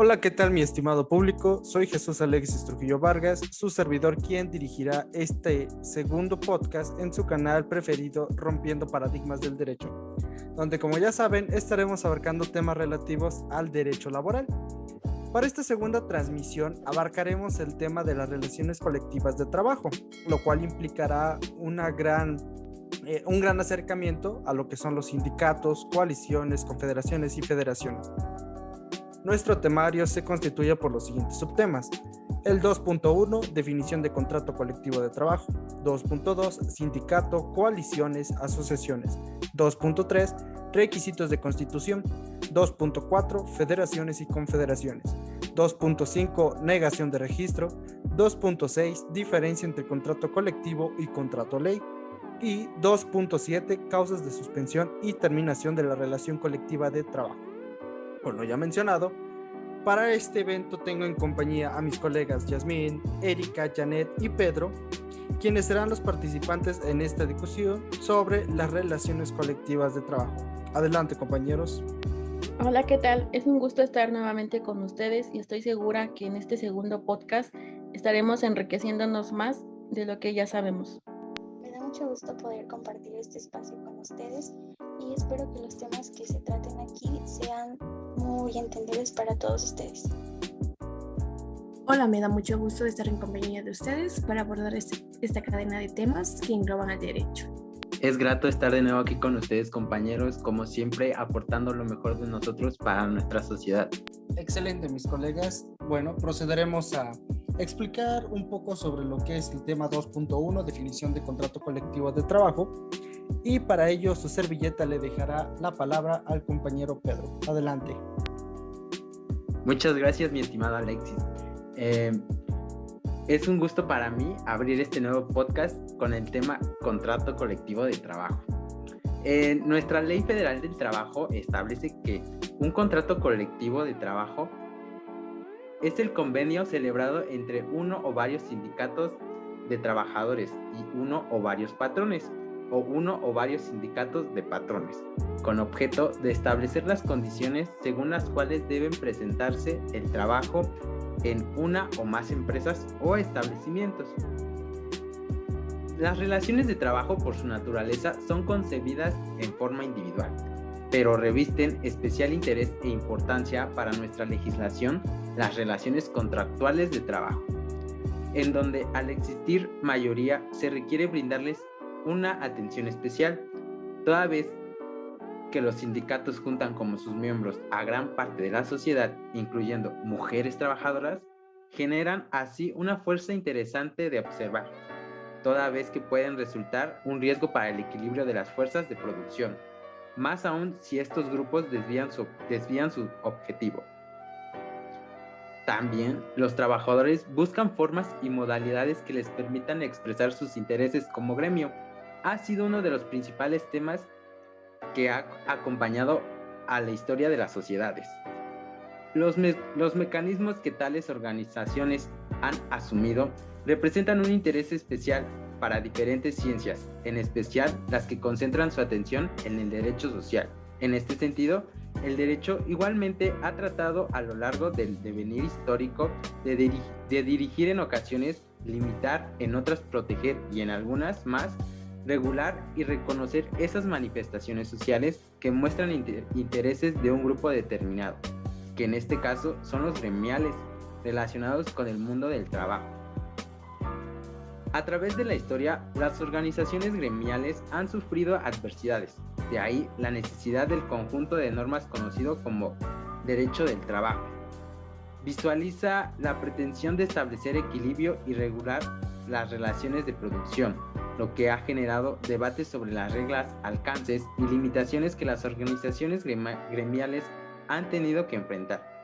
Hola, ¿qué tal mi estimado público? Soy Jesús Alexis Trujillo Vargas, su servidor quien dirigirá este segundo podcast en su canal preferido Rompiendo Paradigmas del Derecho, donde como ya saben estaremos abarcando temas relativos al derecho laboral. Para esta segunda transmisión abarcaremos el tema de las relaciones colectivas de trabajo, lo cual implicará un gran acercamiento a lo que son los sindicatos, coaliciones, confederaciones y federaciones. Nuestro temario se constituye por los siguientes subtemas. El 2.1, definición de contrato colectivo de trabajo. 2.2, sindicato, coaliciones, asociaciones. 2.3, requisitos de constitución. 2.4, federaciones y confederaciones. 2.5, negación de registro. 2.6, diferencia entre contrato colectivo y contrato ley. Y 2.7, causas de suspensión y terminación de la relación colectiva de trabajo. Por lo ya mencionado, para este evento tengo en compañía a mis colegas Yasmín, Erika, Janet y Pedro, quienes serán los participantes en esta discusión sobre las relaciones colectivas de trabajo. Adelante, compañeros. Hola, ¿qué tal? Es un gusto estar nuevamente con ustedes y estoy segura que en este segundo podcast estaremos enriqueciéndonos más de lo que ya sabemos. Me da mucho gusto poder compartir este espacio con ustedes y espero que los temas que se traten aquí sean muy entendibles para todos ustedes. Hola, me da mucho gusto estar en compañía de ustedes para abordar esta cadena de temas que engloban el derecho. Es grato estar de nuevo aquí con ustedes, compañeros, como siempre, aportando lo mejor de nosotros para nuestra sociedad. Excelente, mis colegas. Bueno, procederemos a explicar un poco sobre lo que es el tema 2.1, definición de contrato colectivo de trabajo. Y para ello, su servilleta le dejará la palabra al compañero Pedro. Adelante. Muchas gracias, mi estimado Alexis. Es un gusto para mí abrir este nuevo podcast con el tema contrato colectivo de trabajo. Nuestra Ley Federal del Trabajo establece que un contrato colectivo de trabajo es el convenio celebrado entre uno o varios sindicatos de trabajadores y uno o varios patrones, o uno o varios sindicatos de patrones, con objeto de establecer las condiciones según las cuales deben presentarse el trabajo en una o más empresas o establecimientos. Las relaciones de trabajo, por su naturaleza, son concebidas en forma individual, pero revisten especial interés e importancia para nuestra legislación las relaciones contractuales de trabajo, en donde al existir mayoría se requiere brindarles una atención especial, toda vez que los sindicatos juntan como sus miembros a gran parte de la sociedad, incluyendo mujeres trabajadoras, generan así una fuerza interesante de observar, toda vez que pueden resultar un riesgo para el equilibrio de las fuerzas de producción, más aún si estos grupos desvían su objetivo. También, los trabajadores buscan formas y modalidades que les permitan expresar sus intereses como gremio. Ha sido uno de los principales temas que ha acompañado a la historia de las sociedades. Los mecanismos que tales organizaciones han asumido representan un interés especial para diferentes ciencias, en especial las que concentran su atención en el derecho social. En este sentido, el derecho igualmente ha tratado a lo largo del devenir histórico de dirigir en ocasiones, limitar, en otras proteger y en algunas más regular y reconocer esas manifestaciones sociales que muestran intereses de un grupo determinado, que en este caso son los gremiales relacionados con el mundo del trabajo. A través de la historia, las organizaciones gremiales han sufrido adversidades, de ahí la necesidad del conjunto de normas conocido como derecho del trabajo. Visualiza la pretensión de establecer equilibrio y regular las relaciones de producción, lo que ha generado debates sobre las reglas, alcances y limitaciones que las organizaciones gremiales han tenido que enfrentar.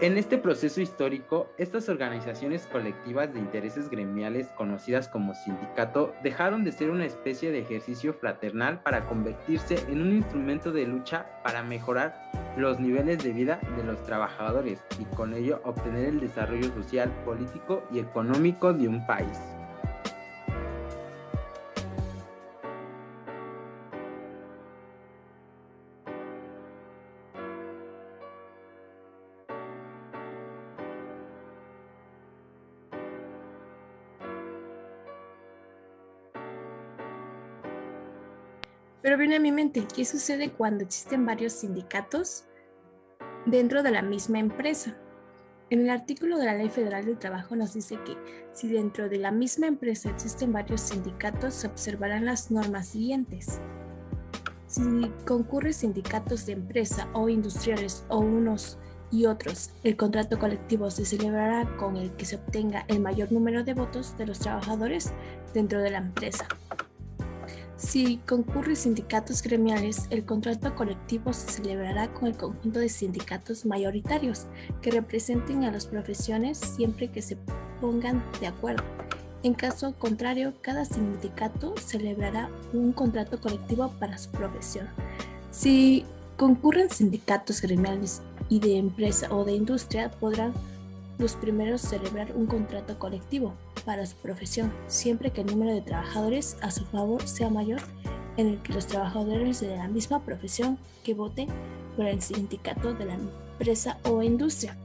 En este proceso histórico, estas organizaciones colectivas de intereses gremiales, conocidas como sindicato, dejaron de ser una especie de ejercicio fraternal para convertirse en un instrumento de lucha para mejorar los niveles de vida de los trabajadores y con ello obtener el desarrollo social, político y económico de un país. Pero viene a mi mente, ¿qué sucede cuando existen varios sindicatos dentro de la misma empresa? En el artículo de la Ley Federal del Trabajo nos dice que si dentro de la misma empresa existen varios sindicatos, se observarán las normas siguientes. Si concurren sindicatos de empresa o industriales o unos y otros, el contrato colectivo se celebrará con el que se obtenga el mayor número de votos de los trabajadores dentro de la empresa. Si concurren sindicatos gremiales, el contrato colectivo se celebrará con el conjunto de sindicatos mayoritarios que representen a las profesiones siempre que se pongan de acuerdo. En caso contrario, cada sindicato celebrará un contrato colectivo para su profesión. Si concurren sindicatos gremiales y de empresa o de industria, podrán los primeros celebrar un contrato colectivo para su profesión, siempre que el número de trabajadores a su favor sea mayor en el que los trabajadores de la misma profesión que voten por el sindicato de la empresa o industria.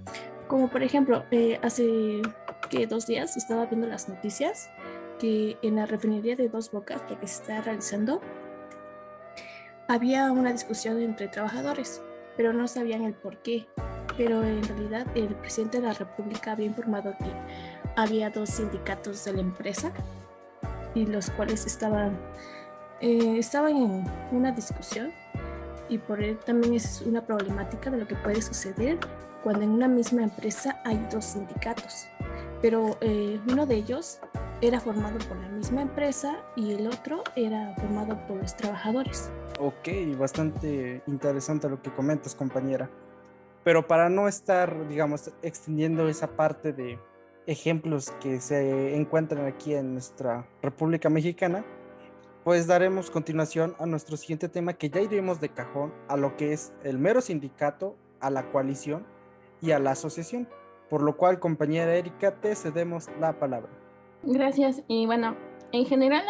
Como por ejemplo, hace 2 días estaba viendo las noticias que en la refinería de Dos Bocas, que se está realizando, había una discusión entre trabajadores, pero no sabían el por qué. Pero en realidad el presidente de la República había informado que había 2 sindicatos de la empresa y los cuales estaban en una discusión, y por él también es una problemática de lo que puede suceder cuando en una misma empresa hay 2 sindicatos, pero uno de ellos era formado por la misma empresa y el otro era formado por los trabajadores. Ok, bastante interesante lo que comentas, compañera. Pero para no estar, digamos, extendiendo esa parte de ejemplos que se encuentran aquí en nuestra República Mexicana, pues daremos continuación a nuestro siguiente tema, que ya iremos de cajón a lo que es el mero sindicato, a la coalición y a la asociación. Por lo cual, compañera Erika, te cedemos la palabra. Gracias. Y bueno, en general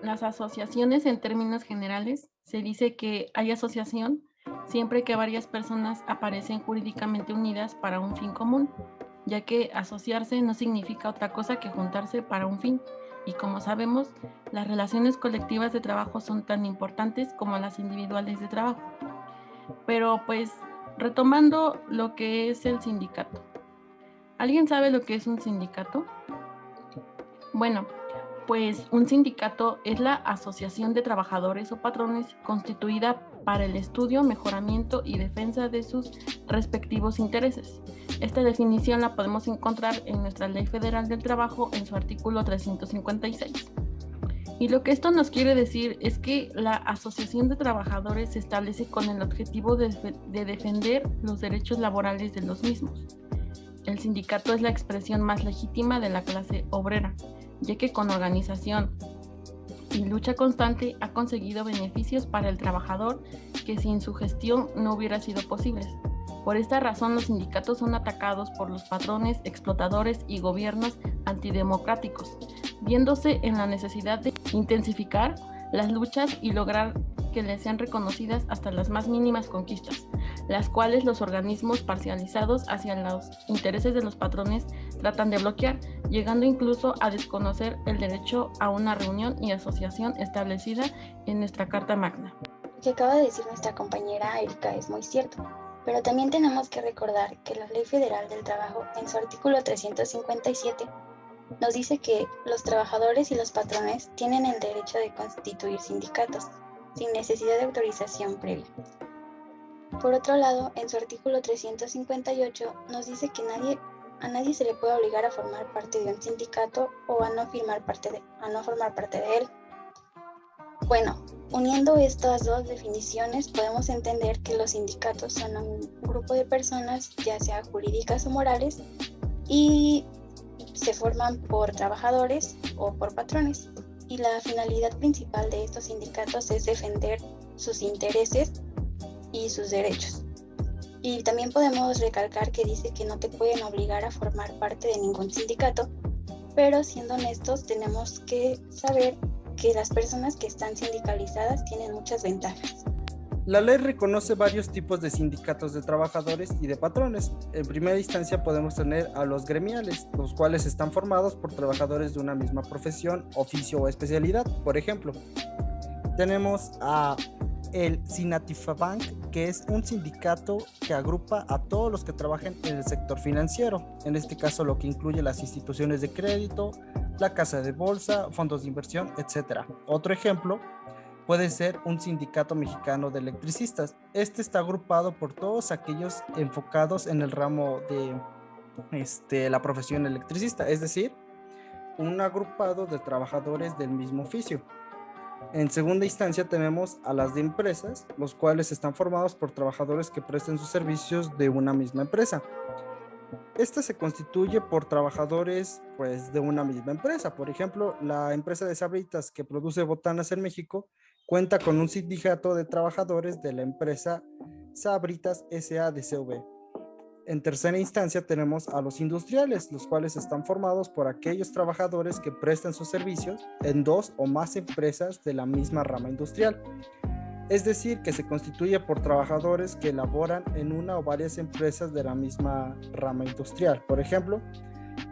las asociaciones, en términos generales, se dice que hay asociación siempre que varias personas aparecen jurídicamente unidas para un fin común, ya que asociarse no significa otra cosa que juntarse para un fin. Y como sabemos, las relaciones colectivas de trabajo son tan importantes como las individuales de trabajo. Pero pues, retomando lo que es el sindicato. ¿Alguien sabe lo que es un sindicato? Bueno, pues un sindicato es la asociación de trabajadores o patrones constituida para el estudio, mejoramiento y defensa de sus respectivos intereses. Esta definición la podemos encontrar en nuestra Ley Federal del Trabajo en su artículo 356. Y lo que esto nos quiere decir es que la asociación de trabajadores se establece con el objetivo de defender los derechos laborales de los mismos. El sindicato es la expresión más legítima de la clase obrera, ya que con organización y lucha constante ha conseguido beneficios para el trabajador que sin su gestión no hubiera sido posibles. Por esta razón, los sindicatos son atacados por los patrones, explotadores y gobiernos antidemocráticos, viéndose en la necesidad de intensificar las luchas y lograr que les sean reconocidas hasta las más mínimas conquistas, las cuales los organismos parcializados hacia los intereses de los patrones tratan de bloquear, llegando incluso a desconocer el derecho a una reunión y asociación establecida en nuestra Carta Magna. Lo que acaba de decir nuestra compañera Erika es muy cierto, pero también tenemos que recordar que la Ley Federal del Trabajo, en su artículo 357, nos dice que los trabajadores y los patrones tienen el derecho de constituir sindicatos, sin necesidad de autorización previa. Por otro lado, en su artículo 358 nos dice que a nadie se le puede obligar a formar parte de un sindicato o a no formar parte de él. Bueno, uniendo estas 2 definiciones, podemos entender que los sindicatos son un grupo de personas, ya sea jurídicas o morales, y se forman por trabajadores o por patrones. Y la finalidad principal de estos sindicatos es defender sus intereses y sus derechos. Y también podemos recalcar que dice que no te pueden obligar a formar parte de ningún sindicato, pero siendo honestos tenemos que saber que las personas que están sindicalizadas tienen muchas ventajas. La ley reconoce varios tipos de sindicatos de trabajadores y de patrones. En primera instancia podemos tener a los gremiales, los cuales están formados por trabajadores de una misma profesión, oficio o especialidad, por ejemplo. Tenemos a el Sinatifabank, que es un sindicato que agrupa a todos los que trabajan en el sector financiero, en este caso lo que incluye las instituciones de crédito, la casa de bolsa, fondos de inversión, etc. Otro ejemplo puede ser un sindicato mexicano de electricistas. Este está agrupado por todos aquellos enfocados en el ramo de la profesión electricista, es decir, un agrupado de trabajadores del mismo oficio. En segunda instancia tenemos a las de empresas, los cuales están formados por trabajadores que presten sus servicios de una misma empresa. Esta se constituye por trabajadores de una misma empresa. Por ejemplo, la empresa de Sabritas que produce botanas en México cuenta con un sindicato de trabajadores de la empresa Sabritas S.A.D.C.V. En tercera instancia tenemos a los industriales, los cuales están formados por aquellos trabajadores que prestan sus servicios en dos o más empresas de la misma rama industrial. Es decir, que se constituye por trabajadores que laboran en una o varias empresas de la misma rama industrial. Por ejemplo,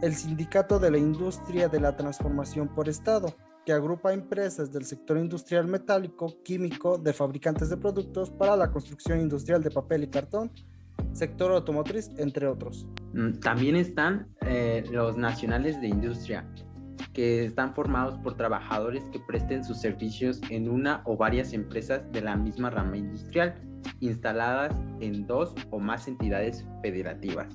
el Sindicato de la Industria de la Transformación por Estado, que agrupa empresas del sector industrial metálico, químico, de fabricantes de productos para la construcción industrial de papel y cartón, sector automotriz, entre otros. También están los nacionales de industria, que están formados por trabajadores que presten sus servicios en una o varias empresas de la misma rama industrial, instaladas en dos o más entidades federativas.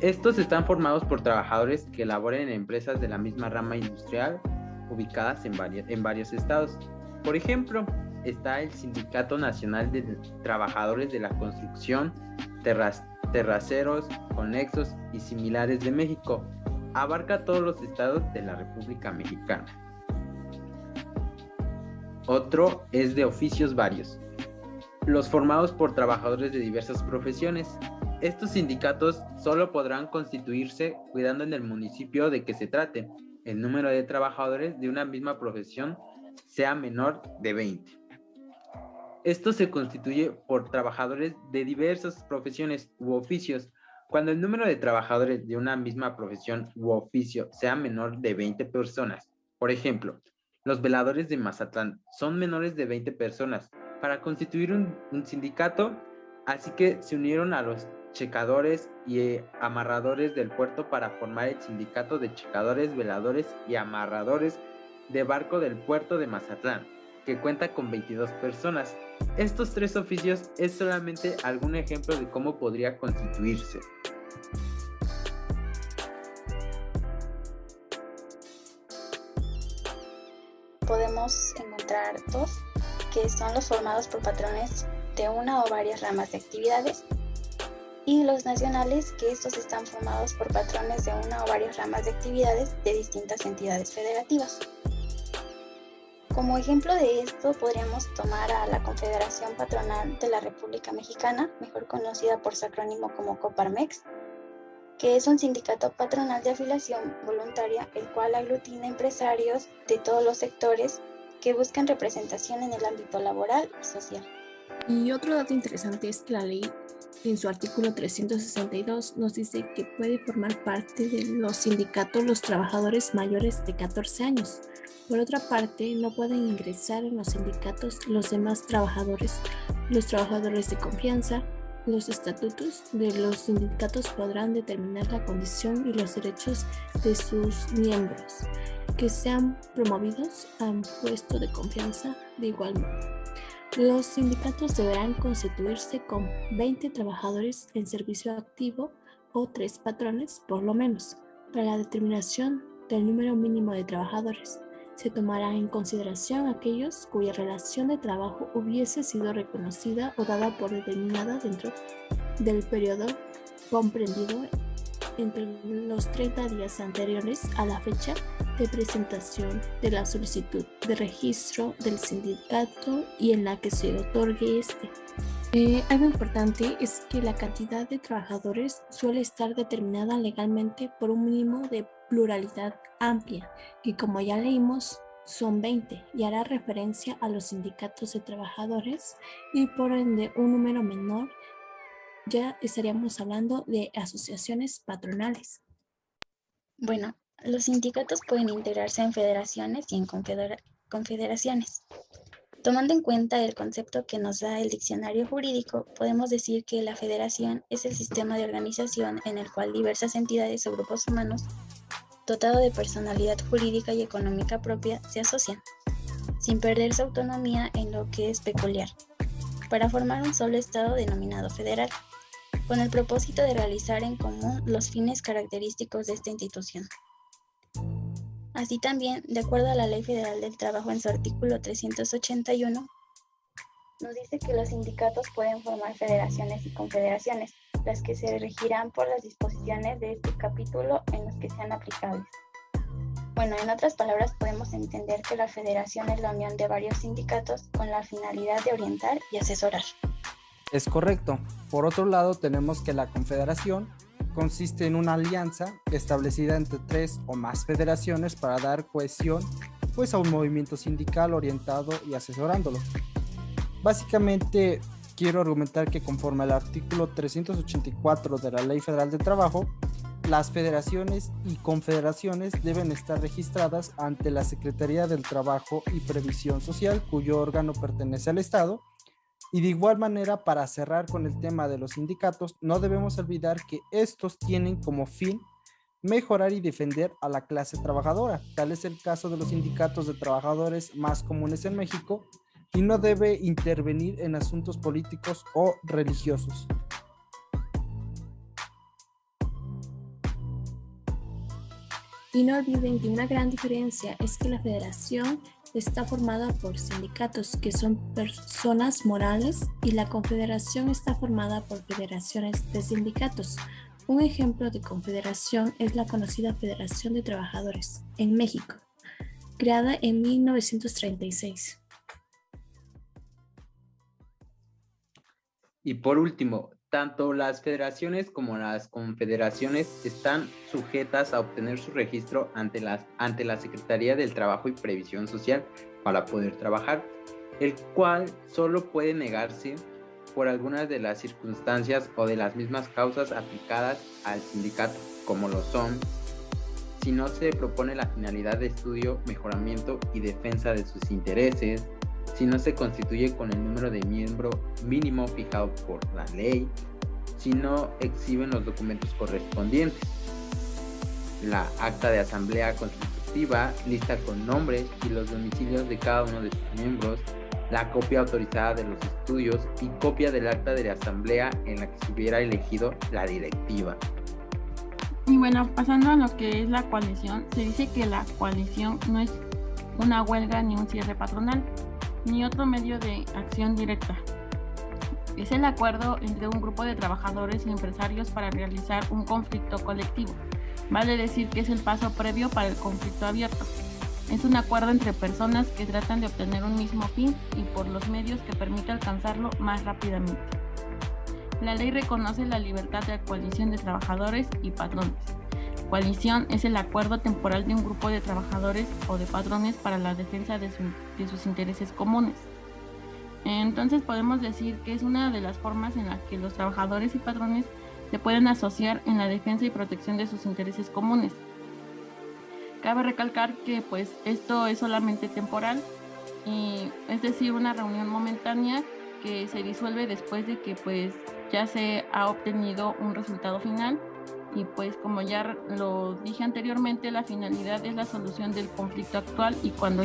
Estos están formados por trabajadores que laboren en empresas de la misma rama industrial, ubicadas en varios estados. Por ejemplo, está el Sindicato Nacional de Trabajadores de la Construcción, Terraceros, Conexos y Similares de México. Abarca todos los estados de la República Mexicana. Otro es de oficios varios, los formados por trabajadores de diversas profesiones. Estos sindicatos solo podrán constituirse cuidando en el municipio de que se trate el número de trabajadores de una misma profesión sea menor de 20. Esto se constituye por trabajadores de diversas profesiones u oficios. Cuando el número de trabajadores de una misma profesión u oficio sea menor de 20 personas, por ejemplo, los veladores de Mazatlán son menores de 20 personas para constituir un sindicato, así que se unieron a los checadores y amarradores del puerto para formar el sindicato de checadores, veladores y amarradores de barco del puerto de Mazatlán, que cuenta con 22 personas. Estos tres oficios es solamente algún ejemplo de cómo podría constituirse. Podemos encontrar dos, que son los formados por patrones de una o varias ramas de actividades, y los nacionales, que estos están formados por patrones de una o varias ramas de actividades de distintas entidades federativas. Como ejemplo de esto podríamos tomar a la Confederación Patronal de la República Mexicana, mejor conocida por su acrónimo como Coparmex, que es un sindicato patronal de afiliación voluntaria, el cual aglutina empresarios de todos los sectores que buscan representación en el ámbito laboral y social. Y otro dato interesante es que la ley, en su artículo 362, nos dice que puede formar parte de los sindicatos los trabajadores mayores de 14 años. Por otra parte, no pueden ingresar en los sindicatos los demás trabajadores, los trabajadores de confianza. Los estatutos de los sindicatos podrán determinar la condición y los derechos de sus miembros, que sean promovidos a un puesto de confianza de igual modo. Los sindicatos deberán constituirse con 20 trabajadores en servicio activo o 3 patrones por lo menos. Para la determinación del número mínimo de trabajadores, se tomará en consideración aquellos cuya relación de trabajo hubiese sido reconocida o dada por determinada dentro del periodo comprendido entre los 30 días anteriores a la fecha de presentación de la solicitud de registro del sindicato y en la que se otorgue este. Algo importante es que la cantidad de trabajadores suele estar determinada legalmente por un mínimo de pluralidad amplia, que como ya leímos son 20 y hará referencia a los sindicatos de trabajadores, y por ende un número menor ya estaríamos hablando de asociaciones patronales. Bueno, los sindicatos pueden integrarse en federaciones y en confederaciones. Tomando en cuenta el concepto que nos da el diccionario jurídico, podemos decir que la federación es el sistema de organización en el cual diversas entidades o grupos humanos, dotado de personalidad jurídica y económica propia, se asocian, sin perder su autonomía en lo que es peculiar, para formar un solo Estado denominado federal, con el propósito de realizar en común los fines característicos de esta institución. Así también, de acuerdo a la Ley Federal del Trabajo en su artículo 381, nos dice que los sindicatos pueden formar federaciones y confederaciones, las que se regirán por las disposiciones de este capítulo en los que sean aplicables. Bueno, en otras palabras, podemos entender que la federación es la unión de varios sindicatos con la finalidad de orientar y asesorar. Es correcto. Por otro lado, tenemos que la confederación consiste en una alianza establecida entre 3 o más federaciones para dar cohesión a un movimiento sindical orientado y asesorándolo. Básicamente, quiero argumentar que conforme al artículo 384 de la Ley Federal del Trabajo, las federaciones y confederaciones deben estar registradas ante la Secretaría del Trabajo y Previsión Social, cuyo órgano pertenece al Estado. Y de igual manera, para cerrar con el tema de los sindicatos, no debemos olvidar que estos tienen como fin mejorar y defender a la clase trabajadora. Tal es el caso de los sindicatos de trabajadores más comunes en México y no debe intervenir en asuntos políticos o religiosos. Y no olviden que una gran diferencia es que la federación está formada por sindicatos, que son personas morales, y la confederación está formada por federaciones de sindicatos. Un ejemplo de confederación es la conocida Federación de Trabajadores en México, creada en 1936. Y por último, tanto las federaciones como las confederaciones están sujetas a obtener su registro ante la Secretaría del Trabajo y Previsión Social para poder trabajar, el cual solo puede negarse por algunas de las circunstancias o de las mismas causas aplicadas al sindicato, como lo son: si no se propone la finalidad de estudio, mejoramiento y defensa de sus intereses; si no se constituye con el número de miembro mínimo fijado por la ley; si no exhiben los documentos correspondientes, la acta de asamblea constitutiva, lista con nombres y los domicilios de cada uno de sus miembros, la copia autorizada de los estudios y copia del acta de la asamblea en la que se hubiera elegido la directiva. Y bueno, pasando a lo que es la coalición, se dice que la coalición no es una huelga ni un cierre patronal, ni otro medio de acción directa. Es el acuerdo entre un grupo de trabajadores y empresarios para realizar un conflicto colectivo. Vale decir que es el paso previo para el conflicto abierto. Es un acuerdo entre personas que tratan de obtener un mismo fin y por los medios que permite alcanzarlo más rápidamente. La ley reconoce la libertad de coalición de trabajadores y patrones. Coalición es el acuerdo temporal de un grupo de trabajadores o de patrones para la defensa de sus intereses comunes. Entonces podemos decir que es una de las formas en las que los trabajadores y patrones se pueden asociar en la defensa y protección de sus intereses comunes. Cabe recalcar que pues esto es solamente temporal, y es decir, una reunión momentánea que se disuelve después de que pues ya se ha obtenido un resultado final. Y pues como ya lo dije anteriormente, la finalidad es la solución del conflicto actual, y cuando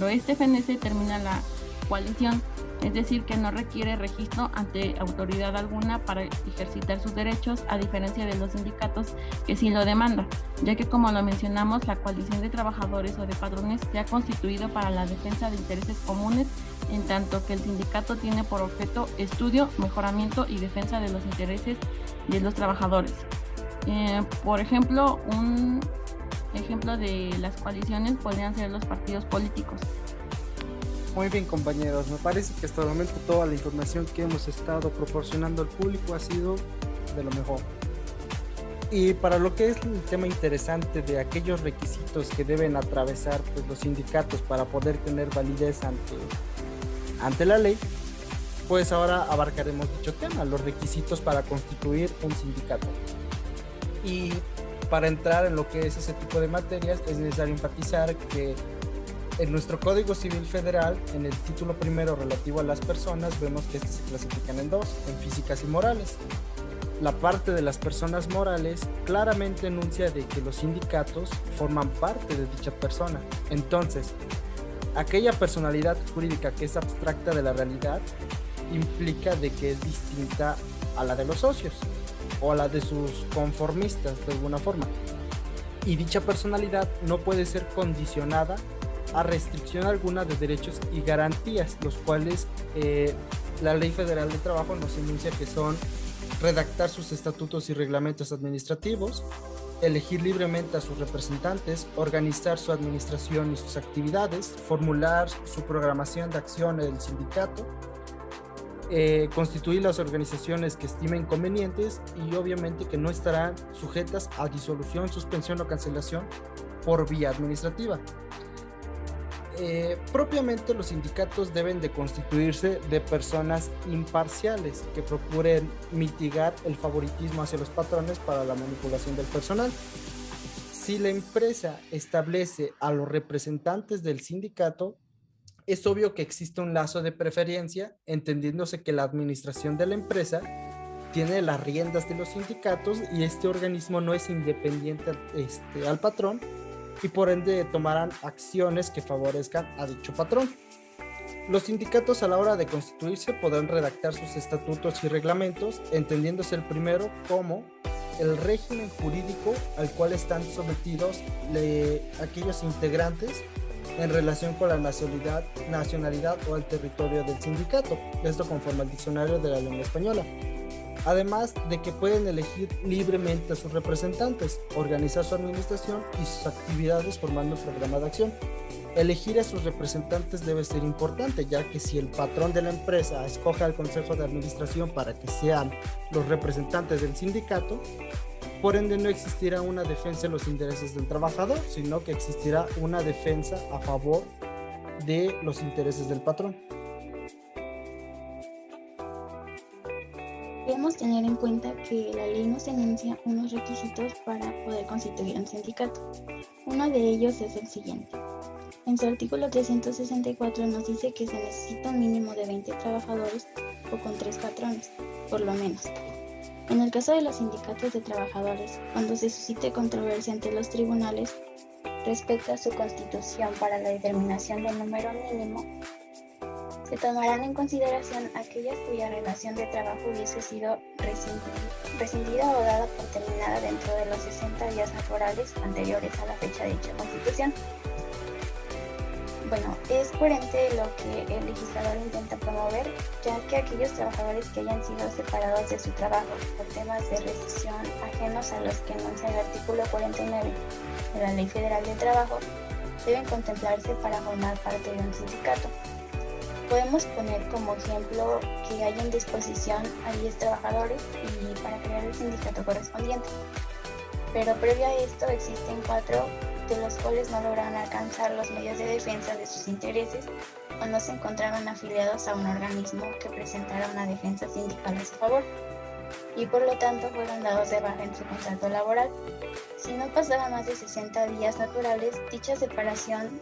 este fenece termina la coalición, es decir, que no requiere registro ante autoridad alguna para ejercitar sus derechos, a diferencia de los sindicatos que sí lo demandan, ya que, como lo mencionamos, la coalición de trabajadores o de patrones se ha constituido para la defensa de intereses comunes, en tanto que el sindicato tiene por objeto estudio, mejoramiento y defensa de los intereses de los trabajadores. Por ejemplo, un ejemplo de las coaliciones podrían ser los partidos políticos. Muy bien, compañeros, me parece que hasta el momento toda la información que hemos estado proporcionando al público ha sido de lo mejor. Y para lo que es el tema interesante de aquellos requisitos que deben atravesar pues, los sindicatos para poder tener validez ante la ley, pues ahora abarcaremos dicho tema, los requisitos para constituir un sindicato. Y para entrar en lo que es ese tipo de materias es necesario enfatizar que En nuestro Código Civil Federal, en el título primero relativo a las personas, vemos que estas se clasifican en dos, en físicas y morales. La parte de las personas morales claramente enuncia de que los sindicatos forman parte de dicha persona. Entonces, aquella personalidad jurídica que es abstracta de la realidad implica de que es distinta a la de los socios o a la de sus conformistas de alguna forma. Y dicha personalidad no puede ser condicionada a restricción alguna de derechos y garantías, los cuales la Ley Federal del Trabajo nos enuncia que son redactar sus estatutos y reglamentos administrativos, elegir libremente a sus representantes, organizar su administración y sus actividades, formular su programación de acción del sindicato, constituir las organizaciones que estimen convenientes y obviamente que no estarán sujetas a disolución, suspensión o cancelación por vía administrativa. Propiamente los sindicatos deben de constituirse de personas imparciales que procuren mitigar el favoritismo hacia los patrones para la manipulación del personal. Si la empresa establece a los representantes del sindicato, es obvio que existe un lazo de preferencia, entendiéndose que la administración de la empresa tiene las riendas de los sindicatos y este organismo no es independiente al patrón, y por ende tomarán acciones que favorezcan a dicho patrón. Los sindicatos a la hora de constituirse podrán redactar sus estatutos y reglamentos, entendiéndose el primero como el régimen jurídico al cual están sometidos aquellos integrantes en relación con la nacionalidad o el territorio del sindicato, esto conforme al diccionario de la lengua española. Además de que pueden elegir libremente a sus representantes, organizar su administración y sus actividades formando un programa de acción. Elegir a sus representantes debe ser importante, ya que si el patrón de la empresa escoge al consejo de administración para que sean los representantes del sindicato, por ende no existirá una defensa de los intereses del trabajador, sino que existirá una defensa a favor de los intereses del patrón. Debemos tener en cuenta que la ley nos enuncia unos requisitos para poder constituir un sindicato. Uno de ellos es el siguiente. En su artículo 364 nos dice que se necesita un mínimo de 20 trabajadores o con 3 patrones, por lo menos. En el caso de los sindicatos de trabajadores, cuando se suscite controversia ante los tribunales respecto a su constitución para la determinación del número mínimo, se tomarán en consideración aquellas cuya relación de trabajo hubiese sido rescindida o dada por terminada dentro de los 60 días laborales anteriores a la fecha de dicha constitución. Bueno, es coherente lo que el legislador intenta promover, ya que aquellos trabajadores que hayan sido separados de su trabajo por temas de rescisión ajenos a los que enuncia el artículo 49 de la Ley Federal del Trabajo deben contemplarse para formar parte de un sindicato. Podemos poner como ejemplo que hay en disposición a 10 trabajadores y para crear el sindicato correspondiente. Pero previo a esto existen 4 de los cuales no lograron alcanzar los medios de defensa de sus intereses o no se encontraban afiliados a un organismo que presentara una defensa sindical a su favor y por lo tanto fueron dados de baja en su contrato laboral. Si no pasaba más de 60 días naturales, dicha separación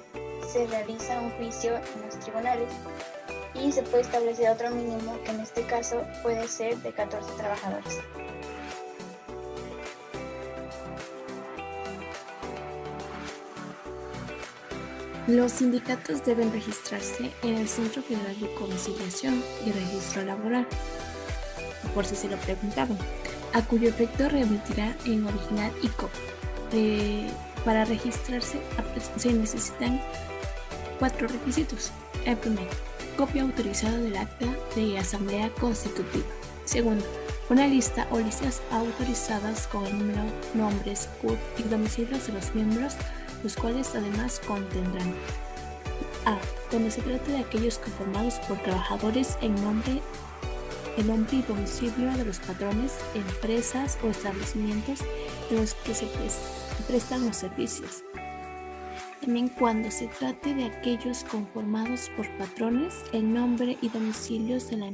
se realiza un juicio en los tribunales y se puede establecer otro mínimo que en este caso puede ser de 14 trabajadores. Los sindicatos deben registrarse en el Centro Federal de Conciliación y Registro Laboral, por si se lo preguntaban, a cuyo efecto remitirá en original y copia. Para registrarse se necesitan 4 requisitos. El primero, copia autorizada del acta de asamblea constitutiva. Segundo, una lista o listas autorizadas con el número, nombres, CURP y domicilios de los miembros, los cuales además contendrán a. Cuando se trate de aquellos conformados por trabajadores en nombre y domicilio de los patrones, empresas o establecimientos en los que se prestan los servicios. También cuando se trate de aquellos conformados por patrones, el nombre y domicilios de la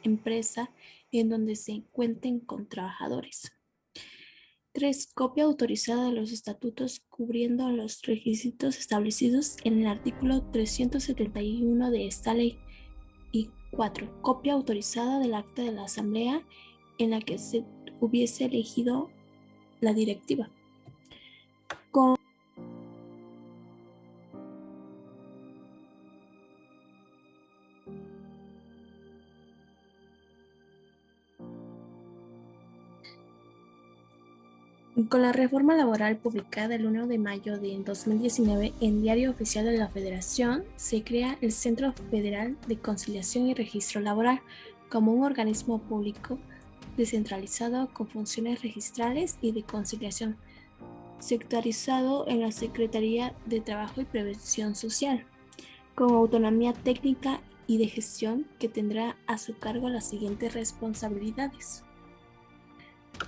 empresa en donde se encuentren con trabajadores. 3. Copia autorizada de los estatutos cubriendo los requisitos establecidos en el artículo 371 de esta ley. Y 4. Copia autorizada del acta de la Asamblea en la que se hubiese elegido la directiva. Con la reforma laboral publicada el 1 de mayo de 2019 en Diario Oficial de la Federación, se crea el Centro Federal de Conciliación y Registro Laboral como un organismo público descentralizado con funciones registrales y de conciliación, sectorizado en la Secretaría de Trabajo y Previsión Social, con autonomía técnica y de gestión que tendrá a su cargo las siguientes responsabilidades: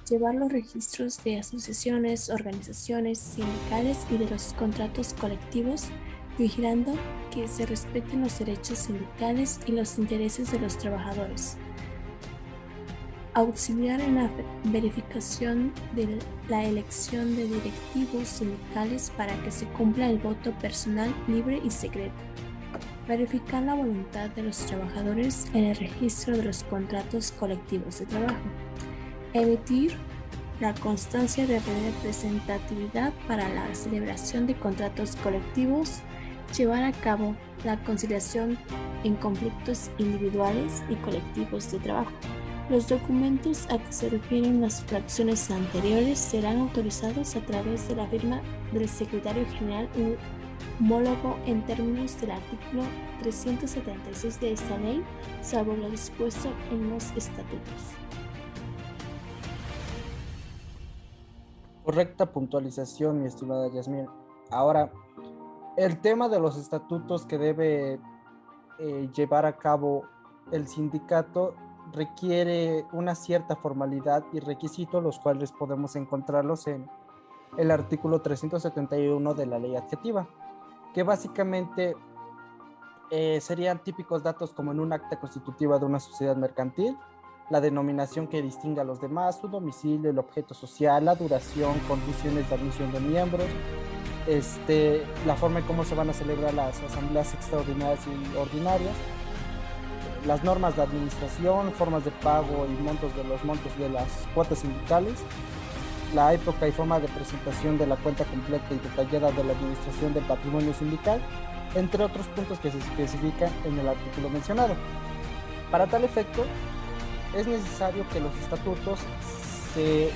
llevar los registros de asociaciones, organizaciones sindicales y de los contratos colectivos, vigilando que se respeten los derechos sindicales y los intereses de los trabajadores. Auxiliar en la verificación de la elección de directivos sindicales para que se cumpla el voto personal libre y secreto. Verificar la voluntad de los trabajadores en el registro de los contratos colectivos de trabajo. Emitir la constancia de representatividad para la celebración de contratos colectivos, llevar a cabo la conciliación en conflictos individuales y colectivos de trabajo. Los documentos a que se refieren las fracciones anteriores serán autorizados a través de la firma del Secretario General homólogo en términos del artículo 376 de esta ley, salvo lo dispuesto en los estatutos. Correcta puntualización, mi estimada Yasmín. Ahora, el tema de los estatutos que debe llevar a cabo el sindicato requiere una cierta formalidad y requisitos, los cuales podemos encontrarlos en el artículo 371 de la ley adjetiva, que básicamente serían típicos datos como en un acta constitutiva de una sociedad mercantil, la denominación que distingue a los demás, su domicilio, el objeto social, la duración, condiciones de admisión de miembros, la forma en cómo se van a celebrar las asambleas extraordinarias y ordinarias, las normas de administración, formas de pago y montos de las cuotas sindicales, la época y forma de presentación de la cuenta completa y detallada de la administración del patrimonio sindical, entre otros puntos que se especifican en el artículo mencionado. Para tal efecto, es necesario que los estatutos se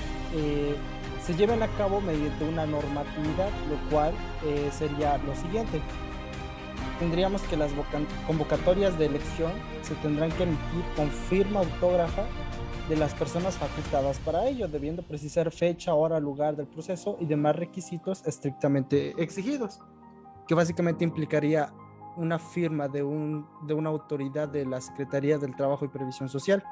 lleven a cabo mediante una normatividad, lo cual sería lo siguiente. Tendríamos que las convocatorias de elección se tendrán que emitir con firma autógrafa de las personas facultadas para ello, debiendo precisar fecha, hora, lugar del proceso y demás requisitos estrictamente exigidos, que básicamente implicaría una firma de una autoridad de la Secretaría del Trabajo y Previsión Social.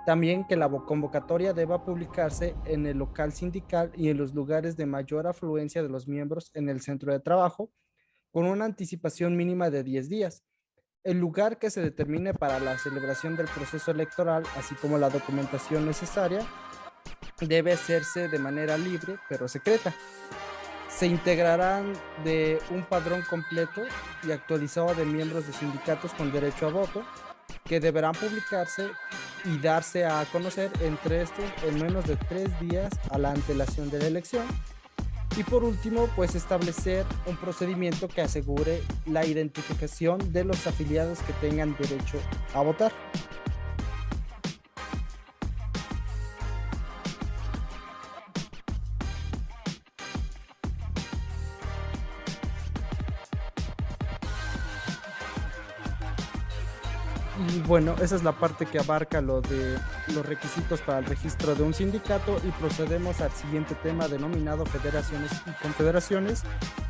También que la convocatoria deba publicarse en el local sindical y en los lugares de mayor afluencia de los miembros en el centro de trabajo, con una anticipación mínima de 10 días. El lugar que se determine para la celebración del proceso electoral, así como la documentación necesaria, debe hacerse de manera libre pero secreta. Se integrarán de un padrón completo y actualizado de miembros de sindicatos con derecho a voto, que deberán publicarse y darse a conocer entre estos en menos de 3 días a la antelación de la elección. Y por último, pues establecer un procedimiento que asegure la identificación de los afiliados que tengan derecho a votar. Y bueno, esa es la parte que abarca lo de los requisitos para el registro de un sindicato, y procedemos al siguiente tema denominado federaciones y confederaciones,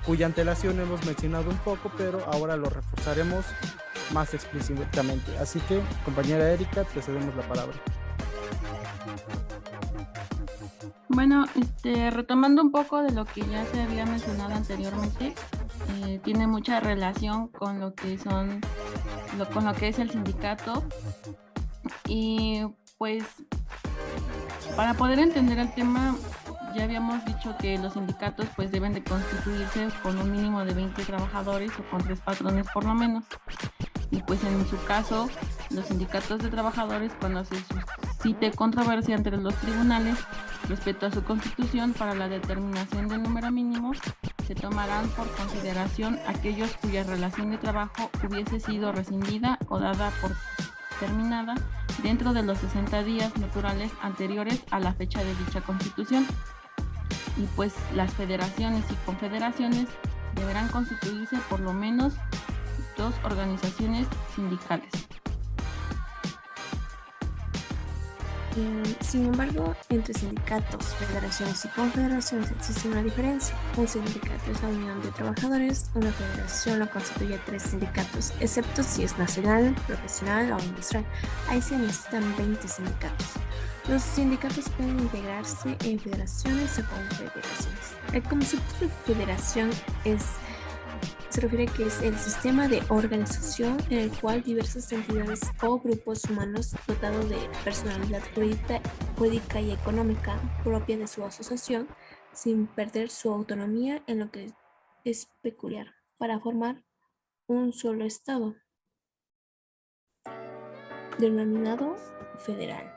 cuya antelación hemos mencionado un poco, pero ahora lo reforzaremos más explícitamente. Así que, compañera Erika, te cedemos la palabra. Bueno, retomando un poco de lo que ya se había mencionado anteriormente, tiene mucha relación con lo que es el sindicato, y pues para poder entender el tema ya habíamos dicho que los sindicatos pues deben de constituirse con un mínimo de 20 trabajadores o con 3 patrones por lo menos. Y pues en su caso, los sindicatos de trabajadores, cuando se suscite controversia entre los tribunales respecto a su constitución para la determinación del número mínimo, se tomarán por consideración aquellos cuya relación de trabajo hubiese sido rescindida o dada por terminada dentro de los 60 días naturales anteriores a la fecha de dicha constitución. Y pues las federaciones y confederaciones deberán constituirse por lo menos 2 organizaciones sindicales. Sin embargo, entre sindicatos, federaciones y confederaciones existe una diferencia. Un sindicato es la unión de trabajadores, una federación lo constituye 3 sindicatos, excepto si es nacional, profesional o industrial. Ahí se necesitan 20 sindicatos. Los sindicatos pueden integrarse en federaciones o confederaciones. El concepto de federación se refiere que es el sistema de organización en el cual diversas entidades o grupos humanos dotados de personalidad jurídica y económica propia de su asociación, sin perder su autonomía en lo que es peculiar, para formar un solo Estado, denominado federal.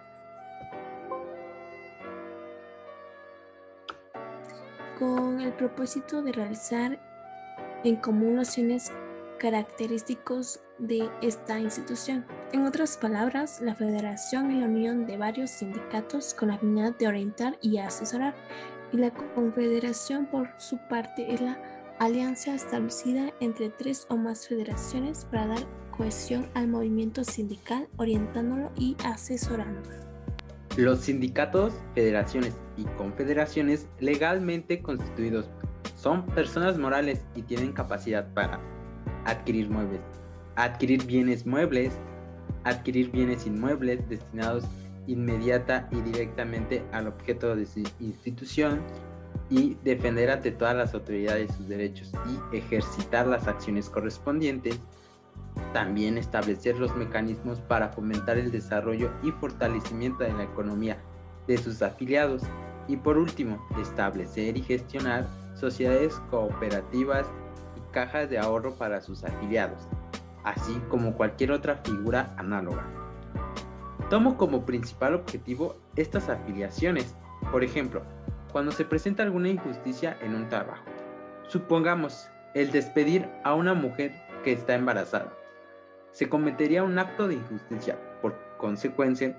Con el propósito de realizar en común los fines característicos de esta institución. En otras palabras, la federación es la unión de varios sindicatos con la finalidad de orientar y asesorar, y la confederación, por su parte, es la alianza establecida entre 3 o más federaciones para dar cohesión al movimiento sindical, orientándolo y asesorándolo. Los sindicatos, federaciones y confederaciones legalmente constituidos son personas morales y tienen capacidad para adquirir muebles, adquirir bienes muebles, adquirir bienes inmuebles destinados inmediata y directamente al objeto de su institución y defender ante todas las autoridades sus derechos y ejercitar las acciones correspondientes. También establecer los mecanismos para fomentar el desarrollo y fortalecimiento de la economía de sus afiliados. Y por último, establecer y gestionar sociedades cooperativas y cajas de ahorro para sus afiliados, así como cualquier otra figura análoga. Tomo como principal objetivo estas afiliaciones. Por ejemplo, cuando se presenta alguna injusticia en un trabajo, supongamos el despedir a una mujer que está embarazada, se cometería un acto de injusticia. Por consecuente,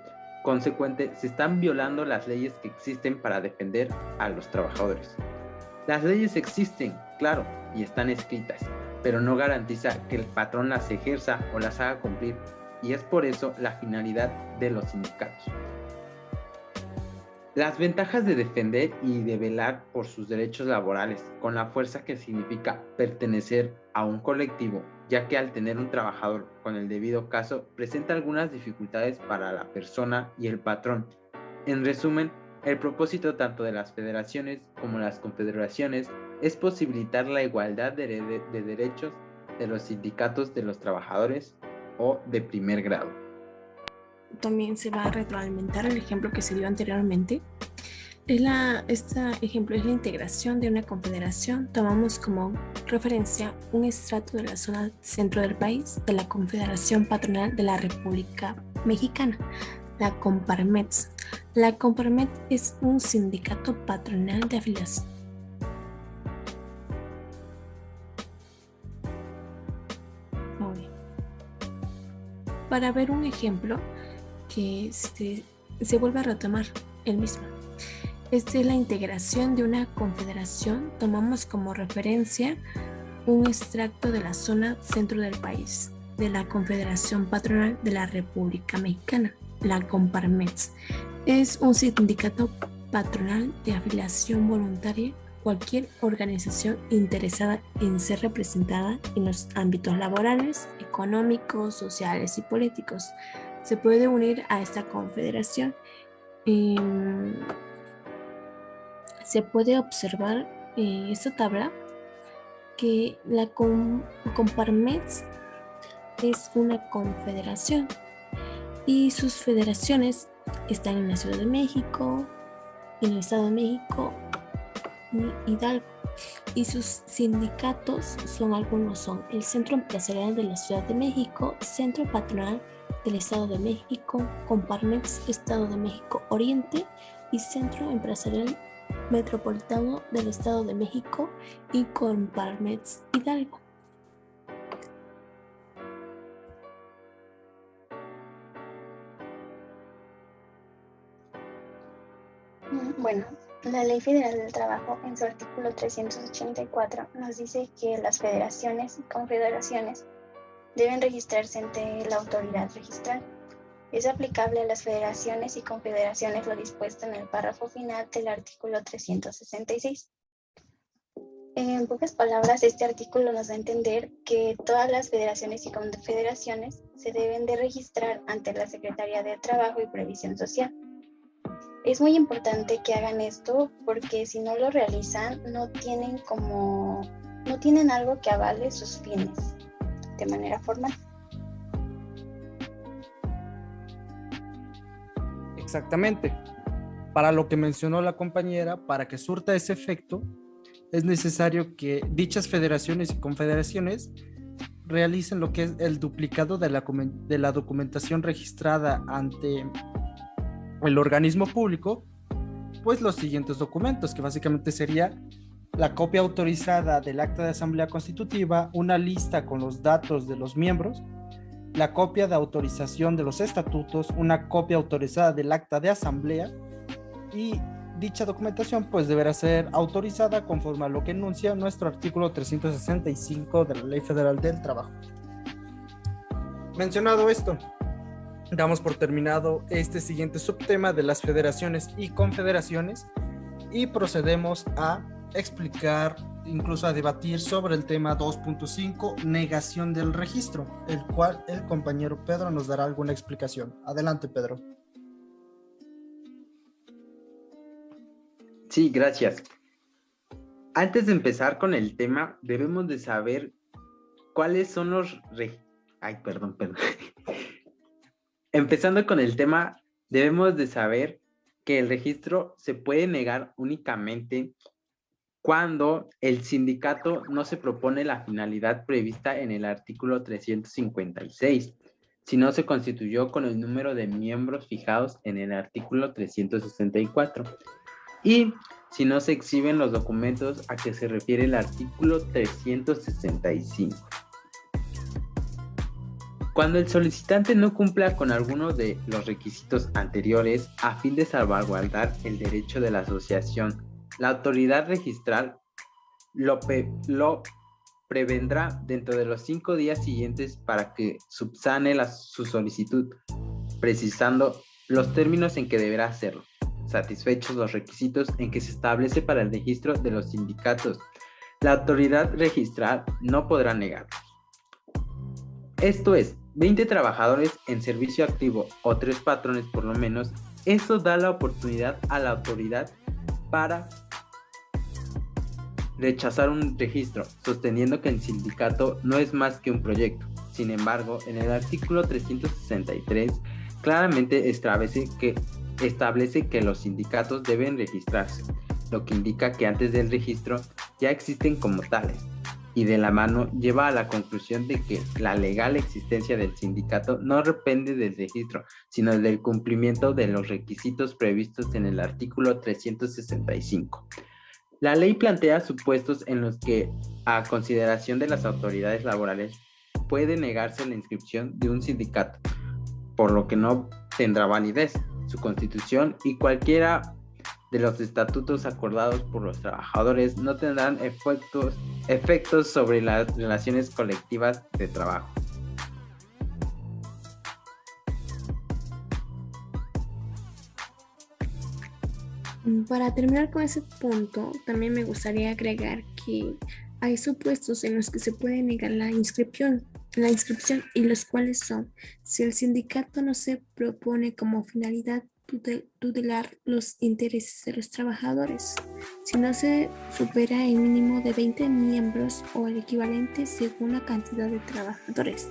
se están violando las leyes que existen para defender a los trabajadores. Las leyes existen, claro, y están escritas, pero no garantiza que el patrón las ejerza o las haga cumplir, y es por eso la finalidad de los sindicatos. Las ventajas de defender y de velar por sus derechos laborales, con la fuerza que significa pertenecer a un colectivo, ya que al tener un trabajador con el debido caso, presenta algunas dificultades para la persona y el patrón. En resumen, el propósito tanto de las federaciones como las confederaciones es posibilitar la igualdad de derechos de los sindicatos de los trabajadores o de primer grado. También se va a retroalimentar el ejemplo que se dio anteriormente. Este ejemplo es la integración de una confederación. Tomamos como referencia un estrato de la zona centro del país de la Confederación Patronal de la República Mexicana, la Comparmex. La Comparmex es un sindicato patronal de afiliación. Para ver un ejemplo que se vuelve a retomar el mismo. Esta es la integración de una confederación. Tomamos como referencia un extracto de la zona centro del país de la Confederación Patronal de la República Mexicana, la Comparmex. Es un sindicato patronal de afiliación voluntaria, cualquier organización interesada en ser representada en los ámbitos laborales, económicos, sociales y políticos. Se puede unir a esta confederación. Se puede observar en esta tabla que la Comparmex es una confederación y sus federaciones están en la Ciudad de México, en el Estado de México y Hidalgo. Y sus sindicatos son el Centro Empresarial de la Ciudad de México, Centro Patronal del Estado de México, Comparmex Estado de México Oriente y Centro Empresarial Metropolitano del Estado de México y Comparmex Hidalgo. Bueno, la Ley Federal del Trabajo en su artículo 384 nos dice que las federaciones y confederaciones deben registrarse ante la autoridad registral. Es aplicable a las federaciones y confederaciones lo dispuesto en el párrafo final del artículo 366. En pocas palabras, este artículo nos da a entender que todas las federaciones y confederaciones se deben de registrar ante la Secretaría de Trabajo y Previsión Social. Es muy importante que hagan esto porque si no lo realizan no tienen algo que avale sus fines de manera formal. Exactamente. Para lo que mencionó la compañera, para que surta ese efecto, es necesario que dichas federaciones y confederaciones realicen lo que es el duplicado de la documentación registrada ante el organismo público, pues los siguientes documentos, que básicamente sería la copia autorizada del acta de asamblea constitutiva, una lista con los datos de los miembros, la copia de autorización de los estatutos, una copia autorizada del acta de asamblea, y dicha documentación pues deberá ser autorizada conforme a lo que enuncia nuestro artículo 365 de la Ley Federal del Trabajo. Mencionado esto, damos por terminado este siguiente subtema de las federaciones y confederaciones y procedemos a explicar, incluso a debatir sobre el tema 2.5, negación del registro, el cual el compañero Pedro nos dará alguna explicación. Adelante, Pedro. Sí, gracias. Antes de empezar con el tema, debemos de saber cuáles son los... Perdón. Empezando con el tema, debemos de saber que el registro se puede negar únicamente cuando el sindicato no se propone la finalidad prevista en el artículo 356, si no se constituyó con el número de miembros fijados en el artículo 364, y si no se exhiben los documentos a que se refiere el artículo 365. Cuando el solicitante no cumpla con alguno de los requisitos anteriores a fin de salvaguardar el derecho de la asociación, la autoridad registral lo prevendrá dentro de los 5 días siguientes para que subsane su solicitud, precisando los términos en que deberá hacerlo, satisfechos los requisitos en que se establece para el registro de los sindicatos. La autoridad registral no podrá negarlos. Esto es, 20 trabajadores en servicio activo o 3 patrones por lo menos. Eso da la oportunidad a la autoridad para rechazar un registro, sosteniendo que el sindicato no es más que un proyecto. Sin embargo, en el artículo 363 claramente establece que los sindicatos deben registrarse, lo que indica que antes del registro ya existen como tales, y de la mano lleva a la conclusión de que la legal existencia del sindicato no depende del registro, sino del cumplimiento de los requisitos previstos en el artículo 365. La ley plantea supuestos en los que, a consideración de las autoridades laborales, puede negarse la inscripción de un sindicato, por lo que no tendrá validez su constitución, y cualquiera de los estatutos acordados por los trabajadores no tendrán efectos sobre las relaciones colectivas de trabajo. Para terminar con ese punto, también me gustaría agregar que hay supuestos en los que se puede negar la inscripción, y los cuales son: si el sindicato no se propone como finalidad tutelar los intereses de los trabajadores, si no se supera el mínimo de 20 miembros o el equivalente según la cantidad de trabajadores,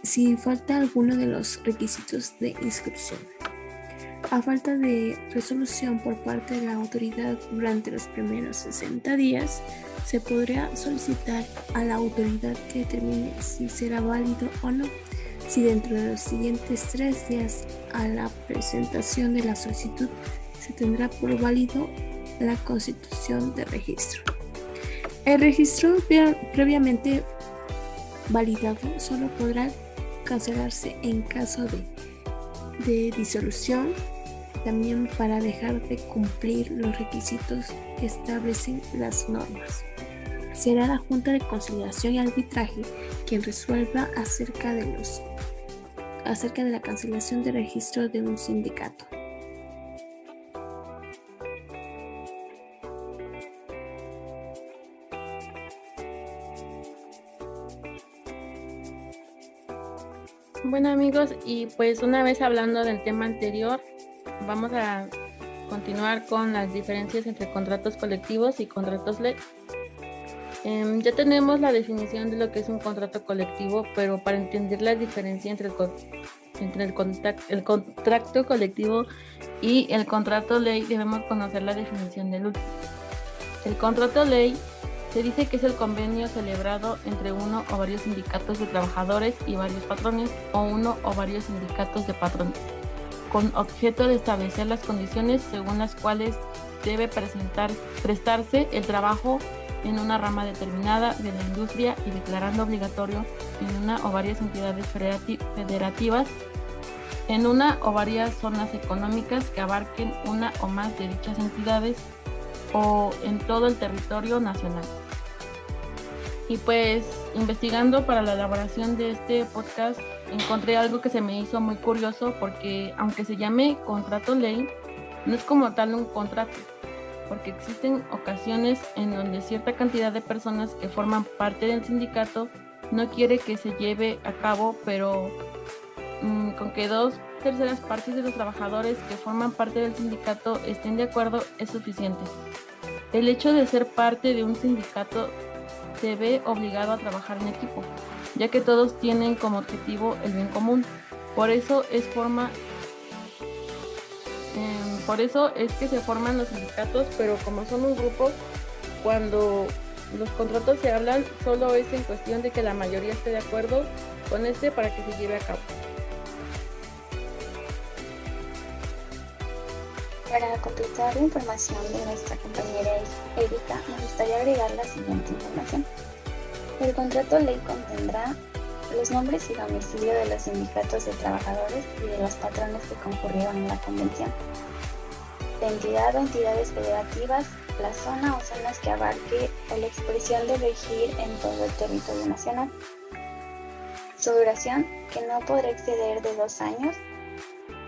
si falta alguno de los requisitos de inscripción. a falta de resolución por parte de la autoridad durante los primeros 60 días, se podrá solicitar a la autoridad que determine si será válido o no. Si dentro de los siguientes 3 días a la presentación de la solicitud se tendrá por válido la constitución de registro. El registro previamente validado solo podrá cancelarse en caso de disolución, también para dejar de cumplir los requisitos que establecen las normas. Será la Junta de Conciliación y Arbitraje quien resuelva acerca de la cancelación de registro de un sindicato. Bueno amigos, y pues una vez hablando del tema anterior, vamos a continuar con las diferencias entre contratos colectivos y contratos ley. Ya tenemos la definición de lo que es un contrato colectivo, pero para entender la diferencia entre el contrato colectivo y el contrato ley debemos conocer la definición del último. El contrato ley se dice que es el convenio celebrado entre uno o varios sindicatos de trabajadores y varios patrones, o uno o varios sindicatos de patrones, con objeto de establecer las condiciones según las cuales debe prestarse el trabajo en una rama determinada de la industria y declarando obligatorio en una o varias entidades federativas en una o varias zonas económicas que abarquen una o más de dichas entidades o en todo el territorio nacional. Y pues investigando para la elaboración de este podcast encontré algo que se me hizo muy curioso, porque aunque se llame contrato ley, no es como tal un contrato, porque existen ocasiones en donde cierta cantidad de personas que forman parte del sindicato no quiere que se lleve a cabo, pero con que 2/3 partes de los trabajadores que forman parte del sindicato estén de acuerdo es suficiente. El hecho de ser parte de un sindicato se ve obligado a trabajar en equipo, ya que todos tienen como objetivo el bien común. Por eso es que se forman los sindicatos, pero como son un grupo, cuando los contratos se hablan, solo es en cuestión de que la mayoría esté de acuerdo con para que se lleve a cabo. Para completar la información de nuestra compañera Erika, me gustaría agregar la siguiente información. El contrato ley contendrá los nombres y domicilio de los sindicatos de trabajadores y de los patrones que concurrieron en la convención, la entidad o entidades federativas, la zona o zonas que abarque o la expresión de regir en todo el territorio nacional, su duración, que no podrá exceder de 2 años,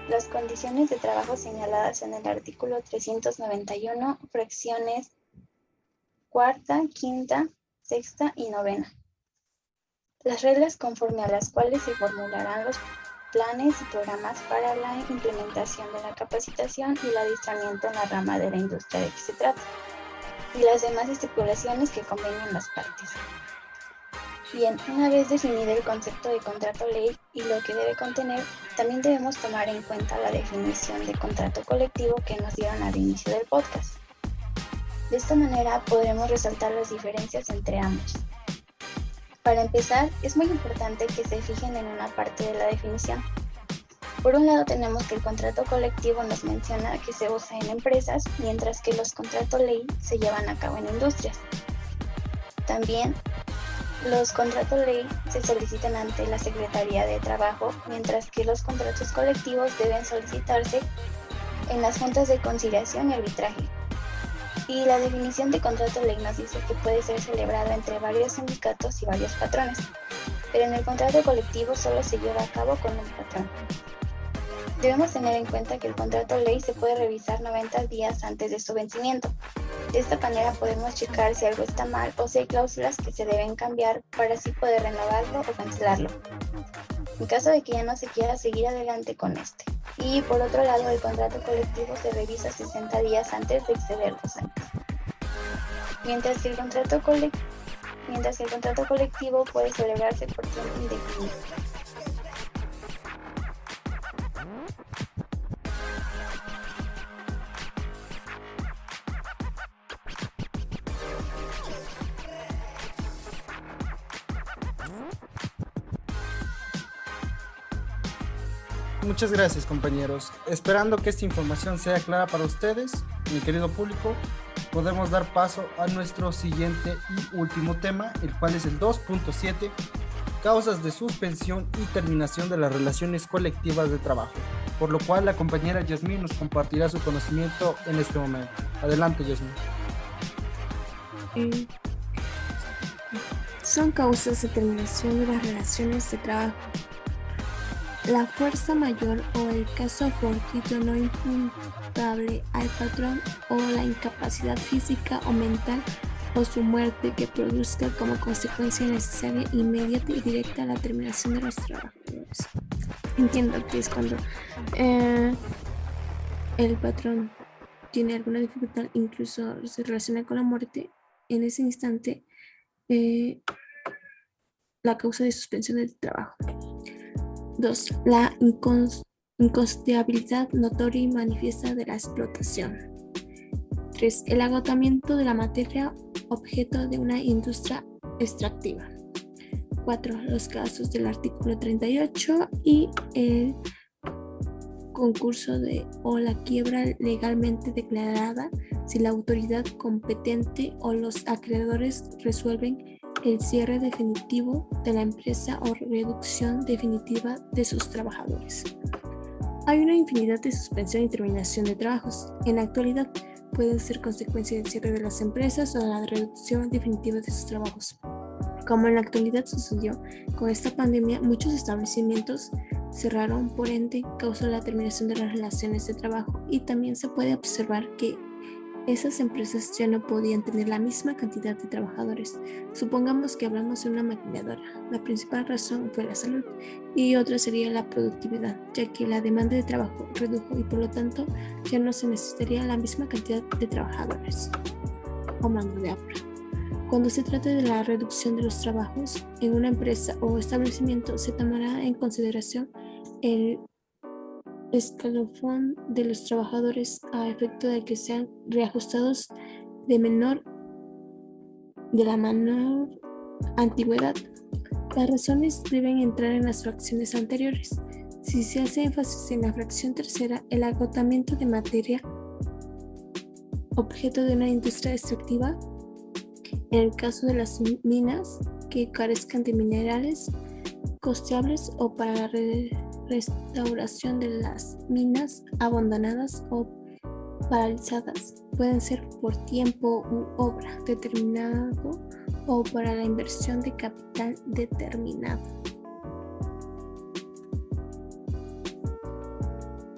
las condiciones de trabajo señaladas en el artículo 391, fracciones 4ª, 5ª, 6ª y 9ª. Las reglas conforme a las cuales se formularán los planes y programas para la implementación de la capacitación y el adiestramiento en la rama de la industria de que se trata, y las demás estipulaciones que convengan las partes. Bien, una vez definido el concepto de contrato ley y lo que debe contener, también debemos tomar en cuenta la definición de contrato colectivo que nos dieron al inicio del podcast. De esta manera podremos resaltar las diferencias entre ambos. Para empezar, es muy importante que se fijen en una parte de la definición. Por un lado tenemos que el contrato colectivo nos menciona que se usa en empresas, mientras que los contratos ley se llevan a cabo en industrias. También, los contratos ley se solicitan ante la Secretaría de Trabajo, mientras que los contratos colectivos deben solicitarse en las juntas de conciliación y arbitraje. Y la definición de contrato ley nos dice que puede ser celebrado entre varios sindicatos y varios patrones, pero en el contrato colectivo solo se lleva a cabo con un patrón. Debemos tener en cuenta que el contrato ley se puede revisar 90 días antes de su vencimiento. De esta manera podemos checar si algo está mal o si hay cláusulas que se deben cambiar para así poder renovarlo o cancelarlo, en caso de que ya no se quiera seguir adelante con este. Y por otro lado, el contrato colectivo se revisa 60 días antes de exceder 2 años. Mientras que el contrato colectivo puede celebrarse por tiempo indefinido. Muchas gracias, compañeros. Esperando que esta información sea clara para ustedes, mi querido público, podemos dar paso a nuestro siguiente y último tema, el cual es el 2.7, causas de suspensión y terminación de las relaciones colectivas de trabajo, por lo cual la compañera Yasmín nos compartirá su conocimiento en este momento. Adelante, Yasmín. Son causas de terminación de las relaciones de trabajo. La fuerza mayor o el caso fortuito no imputable al patrón o la incapacidad física o mental o su muerte que produzca como consecuencia necesaria, inmediata y directa la terminación de los trabajadores. Entiendo que es cuando el patrón tiene alguna dificultad, incluso se relaciona con la muerte. En ese instante, la causa de suspensión del trabajo. 2. La incosteabilidad notoria y manifiesta de la explotación. 3. El agotamiento de la materia objeto de una industria extractiva. 4. Los casos del artículo 38 y el concurso o la quiebra legalmente declarada si la autoridad competente o los acreedores resuelven el cierre definitivo de la empresa o reducción definitiva de sus trabajadores. Hay una infinidad de suspensión y terminación de trabajos. En la actualidad pueden ser consecuencia del cierre de las empresas o la reducción definitiva de sus trabajos. Como en la actualidad sucedió con esta pandemia, muchos establecimientos cerraron, por ende, causó la terminación de las relaciones de trabajo, y también se puede observar que esas empresas ya no podían tener la misma cantidad de trabajadores. Supongamos que hablamos de una maquiladora. La principal razón fue la salud y otra sería la productividad, ya que la demanda de trabajo redujo y por lo tanto ya no se necesitaría la misma cantidad de trabajadores o mano de obra. Cuando se trate de la reducción de los trabajos en una empresa o establecimiento, se tomará en consideración el escalafón de los trabajadores a efecto de que sean reajustados de la menor antigüedad. Las razones deben entrar en las fracciones anteriores. Si se hace énfasis en la fracción tercera, el agotamiento de materia objeto de una industria extractiva, en el caso de las minas que carezcan de minerales costeables o para la restauración de las minas abandonadas o paralizadas, pueden ser por tiempo u obra determinado o para la inversión de capital determinado.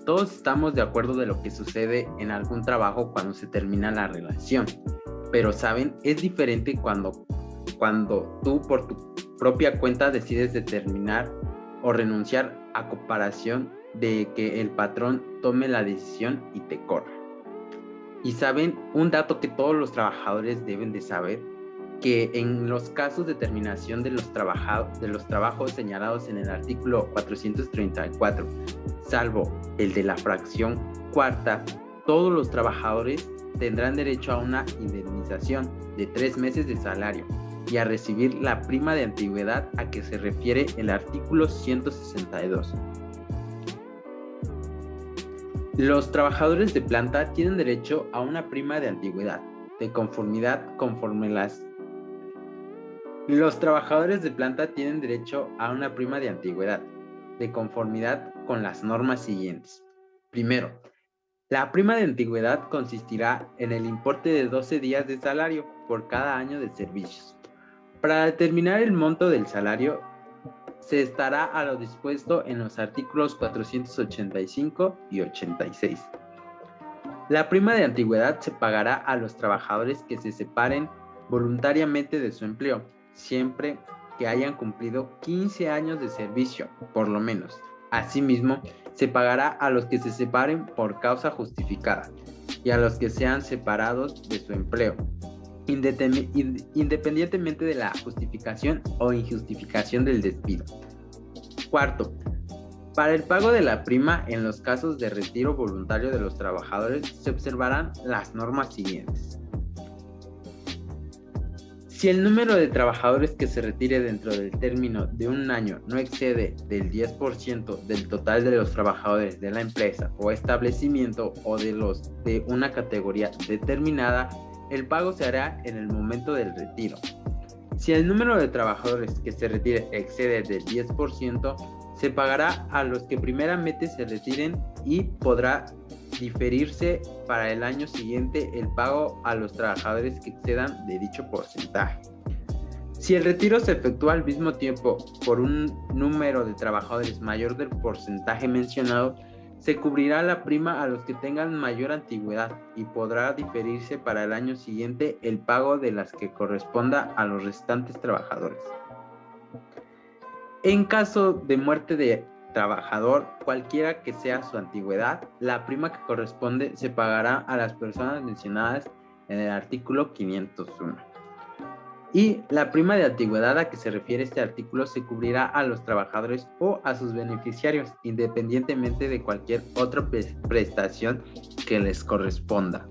Todos estamos de acuerdo de lo que sucede en algún trabajo cuando se termina la relación, pero saben, es diferente cuando tú por tu propia cuenta decides determinar o renunciar a comparación de que el patrón tome la decisión y te corra. Y saben, un dato que todos los trabajadores deben de saber, que en los casos de terminación de los trabajos señalados en el artículo 434, salvo el de la fracción cuarta, todos los trabajadores tendrán derecho a una indemnización de 3 meses de salario y a recibir la prima de antigüedad a que se refiere el artículo 162. Los trabajadores de planta tienen derecho a una prima de antigüedad de conformidad Los trabajadores de planta tienen derecho a una prima de antigüedad de conformidad con las normas siguientes. Primero, la prima de antigüedad consistirá en el importe de 12 días de salario por cada año de servicios. Para determinar el monto del salario, se estará a lo dispuesto en los artículos 485 y 86. La prima de antigüedad se pagará a los trabajadores que se separen voluntariamente de su empleo, siempre que hayan cumplido 15 años de servicio, por lo menos. Asimismo, se pagará a los que se separen por causa justificada y a los que sean separados de su empleo, independientemente de la justificación o injustificación del despido. Cuarto, para el pago de la prima en los casos de retiro voluntario de los trabajadores se observarán las normas siguientes. Si el número de trabajadores que se retire dentro del término de un año no excede del 10% del total de los trabajadores de la empresa o establecimiento o de los de una categoría determinada, el pago se hará en el momento del retiro. Si el número de trabajadores que se retire excede del 10%, se pagará a los que primeramente se retiren y podrá diferirse para el año siguiente el pago a los trabajadores que excedan de dicho porcentaje. Si el retiro se efectúa al mismo tiempo por un número de trabajadores mayor del porcentaje mencionado, se cubrirá la prima a los que tengan mayor antigüedad y podrá diferirse para el año siguiente el pago de las que corresponda a los restantes trabajadores. En caso de muerte de trabajador, cualquiera que sea su antigüedad, la prima que corresponde se pagará a las personas mencionadas en el artículo 501. Y la prima de antigüedad a que se refiere este artículo se cubrirá a los trabajadores o a sus beneficiarios, independientemente de cualquier otra prestación que les corresponda.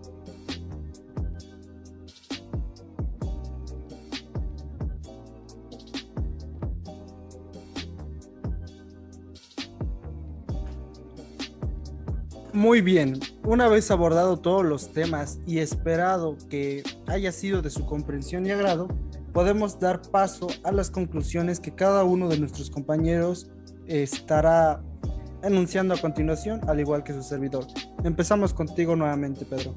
Muy bien, una vez abordado todos los temas y esperado que haya sido de su comprensión y agrado, podemos dar paso a las conclusiones que cada uno de nuestros compañeros estará enunciando a continuación, al igual que su servidor. Empezamos contigo nuevamente, Pedro.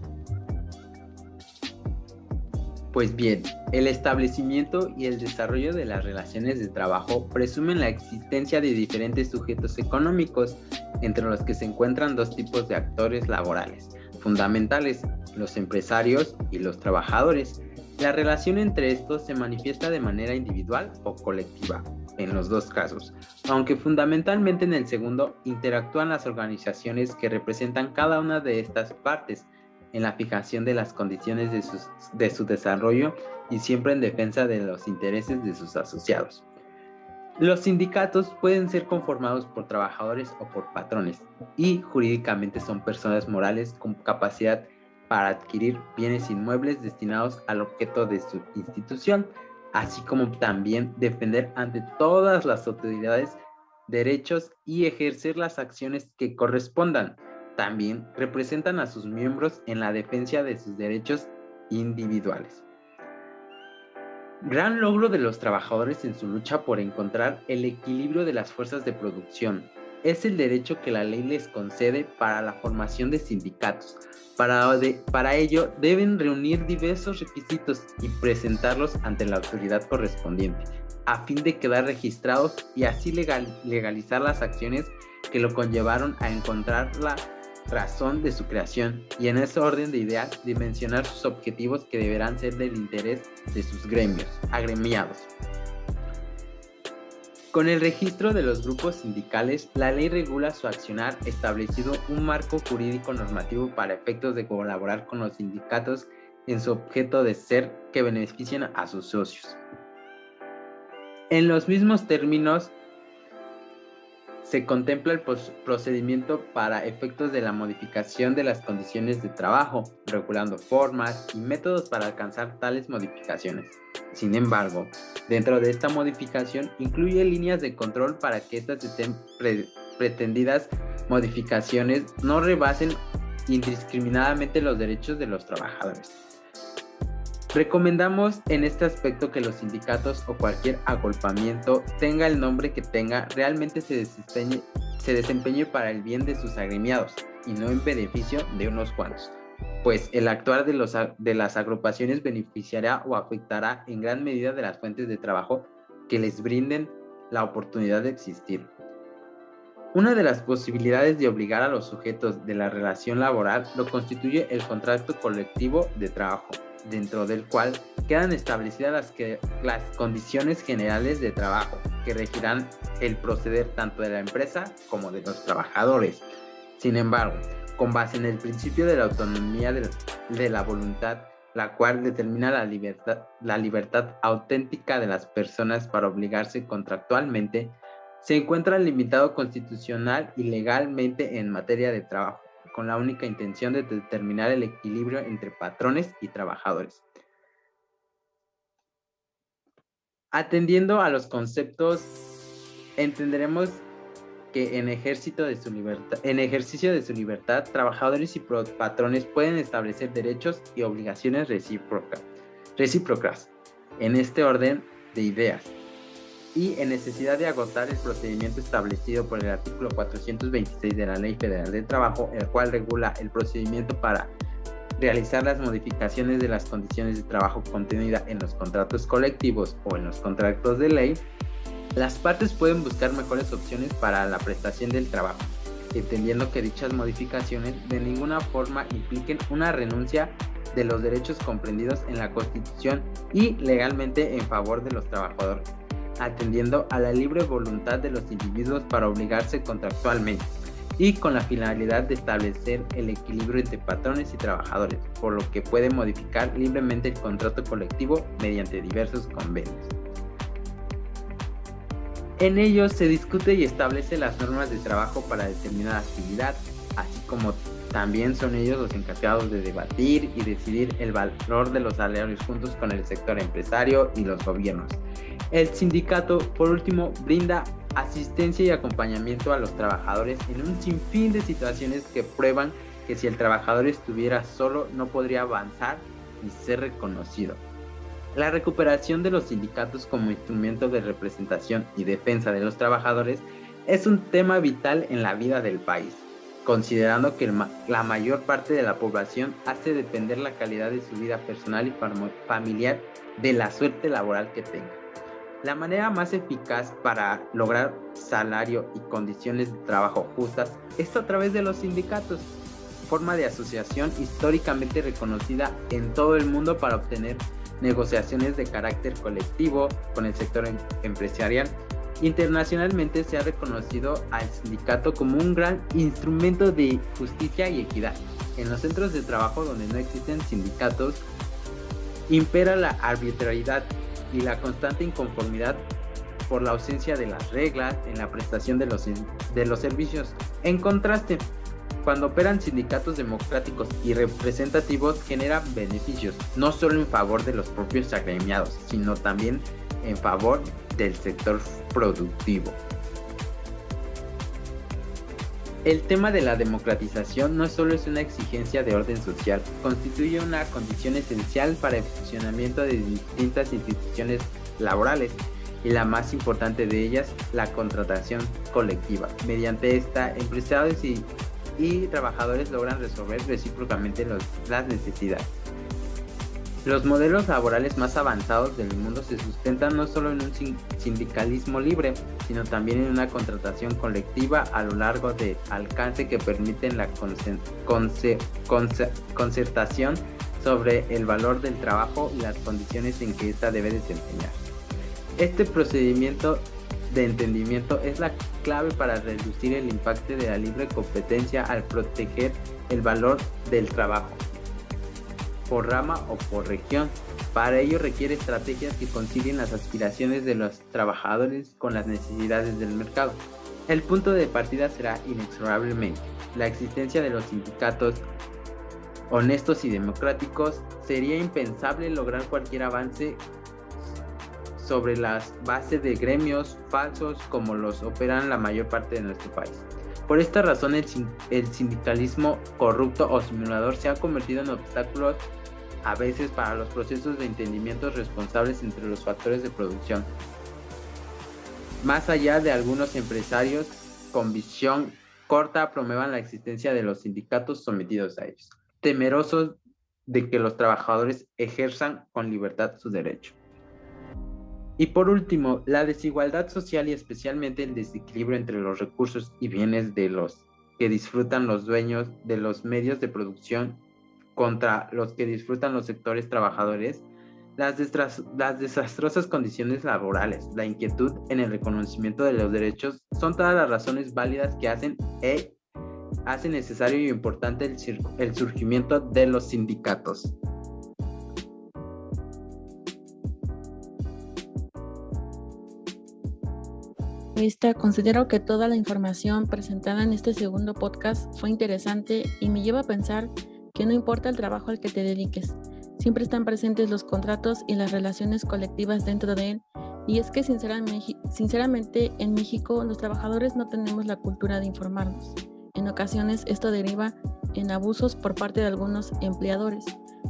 Pues bien, el establecimiento y el desarrollo de las relaciones de trabajo presumen la existencia de diferentes sujetos económicos, entre los que se encuentran dos tipos de actores laborales fundamentales, los empresarios y los trabajadores. La relación entre estos se manifiesta de manera individual o colectiva, en los dos casos, aunque fundamentalmente en el segundo interactúan las organizaciones que representan cada una de estas partes en la fijación de las condiciones de su desarrollo y siempre en defensa de los intereses de sus asociados. Los sindicatos pueden ser conformados por trabajadores o por patrones y jurídicamente son personas morales con capacidad para adquirir bienes inmuebles destinados al objeto de su institución, así como también defender ante todas las autoridades derechos y ejercer las acciones que correspondan. También representan a sus miembros en la defensa de sus derechos individuales. Gran logro de los trabajadores en su lucha por encontrar el equilibrio de las fuerzas de producción es el derecho que la ley les concede para la formación de sindicatos. Para ello deben reunir diversos requisitos y presentarlos ante la autoridad correspondiente, a fin de quedar registrados y así legalizar las acciones que lo conllevaron a encontrar la razón de su creación y en ese orden de ideas dimensionar sus objetivos que deberán ser del interés de sus agremiados. Con el registro de los grupos sindicales, la ley regula su accionar establecido un marco jurídico normativo para efectos de colaborar con los sindicatos en su objeto de ser que beneficien a sus socios. En los mismos términos, se contempla el procedimiento para efectos de la modificación de las condiciones de trabajo, regulando formas y métodos para alcanzar tales modificaciones. Sin embargo, dentro de esta modificación incluye líneas de control para que estas pretendidas modificaciones no rebasen indiscriminadamente los derechos de los trabajadores. Recomendamos en este aspecto que los sindicatos o cualquier agolpamiento, tenga el nombre que tenga, realmente se desempeñe para el bien de sus agremiados y no en beneficio de unos cuantos, pues el actuar de las agrupaciones beneficiará o afectará en gran medida de las fuentes de trabajo que les brinden la oportunidad de existir. Una de las posibilidades de obligar a los sujetos de la relación laboral lo constituye el contrato colectivo de trabajo, dentro del cual quedan establecidas las condiciones generales de trabajo que regirán el proceder tanto de la empresa como de los trabajadores. Sin embargo, con base en el principio de la autonomía de la voluntad, la cual determina la libertad auténtica de las personas para obligarse contractualmente, se encuentra limitado constitucional y legalmente en materia de trabajo, con la única intención de determinar el equilibrio entre patrones y trabajadores. Atendiendo a los conceptos, entenderemos que en ejercicio de su libertad, trabajadores y patrones pueden establecer derechos y obligaciones recíprocas en este orden de ideas, y en necesidad de agotar el procedimiento establecido por el artículo 426 de la Ley Federal del Trabajo, el cual regula el procedimiento para realizar las modificaciones de las condiciones de trabajo contenidas en los contratos colectivos o en los contratos de ley, las partes pueden buscar mejores opciones para la prestación del trabajo, entendiendo que dichas modificaciones de ninguna forma impliquen una renuncia de los derechos comprendidos en la Constitución y legalmente en favor de los trabajadores, atendiendo a la libre voluntad de los individuos para obligarse contractualmente y con la finalidad de establecer el equilibrio entre patrones y trabajadores, por lo que puede modificar libremente el contrato colectivo mediante diversos convenios. En ellos se discute y establece las normas de trabajo para determinada actividad, así como también son ellos los encargados de debatir y decidir el valor de los salarios juntos con el sector empresario y los gobiernos. El sindicato, por último, brinda asistencia y acompañamiento a los trabajadores en un sinfín de situaciones que prueban que si el trabajador estuviera solo no podría avanzar ni ser reconocido. La recuperación de los sindicatos como instrumento de representación y defensa de los trabajadores es un tema vital en la vida del país, considerando que la mayor parte de la población hace depender la calidad de su vida personal y familiar de la suerte laboral que tenga. La manera más eficaz para lograr salario y condiciones de trabajo justas es a través de los sindicatos, forma de asociación históricamente reconocida en todo el mundo para obtener negociaciones de carácter colectivo con el sector empresarial. Internacionalmente se ha reconocido al sindicato como un gran instrumento de justicia y equidad. En los centros de trabajo donde no existen sindicatos, impera la arbitrariedad y la constante inconformidad por la ausencia de las reglas en la prestación de los servicios. En contraste, cuando operan sindicatos democráticos y representativos, generan beneficios, no solo en favor de los propios agremiados, sino también en favor del sector productivo. El tema de la democratización no solo es una exigencia de orden social, constituye una condición esencial para el funcionamiento de distintas instituciones laborales, y la más importante de ellas, la contratación colectiva. Mediante esta, empresarios y trabajadores logran resolver recíprocamente las necesidades. Los modelos laborales más avanzados del mundo se sustentan no solo en un sindicalismo libre, sino también en una contratación colectiva a lo largo del alcance que permiten la concertación sobre el valor del trabajo y las condiciones en que ésta debe desempeñar. Este procedimiento de entendimiento es la clave para reducir el impacto de la libre competencia al proteger el valor del trabajo por rama o por región. Para ello requiere estrategias que concilien las aspiraciones de los trabajadores con las necesidades del mercado. El punto de partida será inexorablemente la existencia de los sindicatos honestos y democráticos. Sería impensable lograr cualquier avance sobre las bases de gremios falsos como los operan la mayor parte de nuestro país. Por esta razón, el sindicalismo corrupto o simulador se ha convertido en obstáculos a veces para los procesos de entendimiento responsables entre los factores de producción. Más allá de algunos empresarios con visión corta promuevan la existencia de los sindicatos sometidos a ellos, temerosos de que los trabajadores ejerzan con libertad su derecho. Y por último, la desigualdad social y especialmente el desequilibrio entre los recursos y bienes de los que disfrutan los dueños de los medios de producción contra los que disfrutan los sectores trabajadores, las desastrosas condiciones laborales, la inquietud en el reconocimiento de los derechos, son todas las razones válidas que hacen necesario y importante el surgimiento de los sindicatos. Considero que toda la información presentada en este segundo podcast fue interesante y me lleva a pensar que no importa el trabajo al que te dediques, siempre están presentes los contratos y las relaciones colectivas dentro de él, Y es que sinceramente en México los trabajadores no tenemos la cultura de informarnos. En ocasiones esto deriva en abusos por parte de algunos empleadores,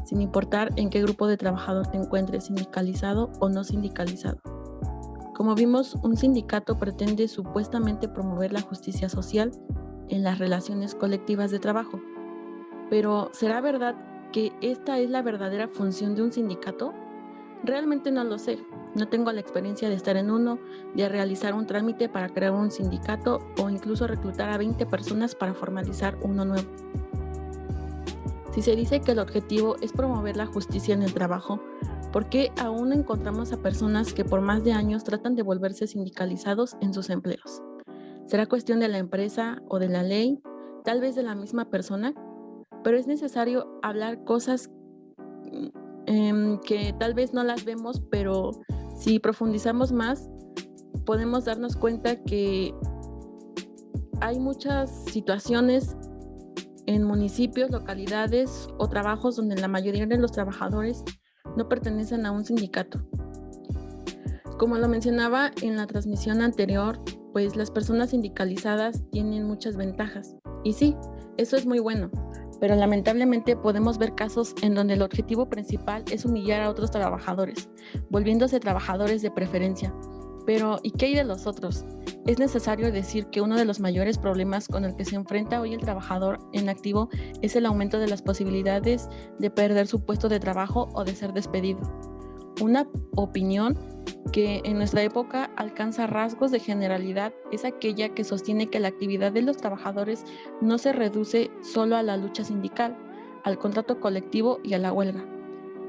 sin importar en qué grupo de trabajador te encuentres, sindicalizado o no sindicalizado. Como vimos, un sindicato pretende supuestamente promover la justicia social en las relaciones colectivas de trabajo. Pero ¿será verdad que esta es la verdadera función de un sindicato? Realmente no lo sé. No tengo la experiencia de estar en uno, de realizar un trámite para crear un sindicato o incluso reclutar a 20 personas para formalizar uno nuevo. Si se dice que el objetivo es promover la justicia en el trabajo, ¿por qué aún encontramos a personas que por más de años tratan de volverse sindicalizados en sus empleos? ¿Será cuestión de la empresa o de la ley? ¿Tal vez de la misma persona? Pero es necesario hablar cosas que tal vez no las vemos, pero si profundizamos más, podemos darnos cuenta que hay muchas situaciones en municipios, localidades o trabajos donde la mayoría de los trabajadores no pertenecen a un sindicato. Como lo mencionaba en la transmisión anterior, pues las personas sindicalizadas tienen muchas ventajas. Y sí, eso es muy bueno, pero lamentablemente podemos ver casos en donde el objetivo principal es humillar a otros trabajadores, volviéndose trabajadores de preferencia. Pero, ¿y qué hay de los otros? Es necesario decir que uno de los mayores problemas con el que se enfrenta hoy el trabajador en activo es el aumento de las posibilidades de perder su puesto de trabajo o de ser despedido. Una opinión que en nuestra época alcanza rasgos de generalidad es aquella que sostiene que la actividad de los trabajadores no se reduce solo a la lucha sindical, al contrato colectivo y a la huelga,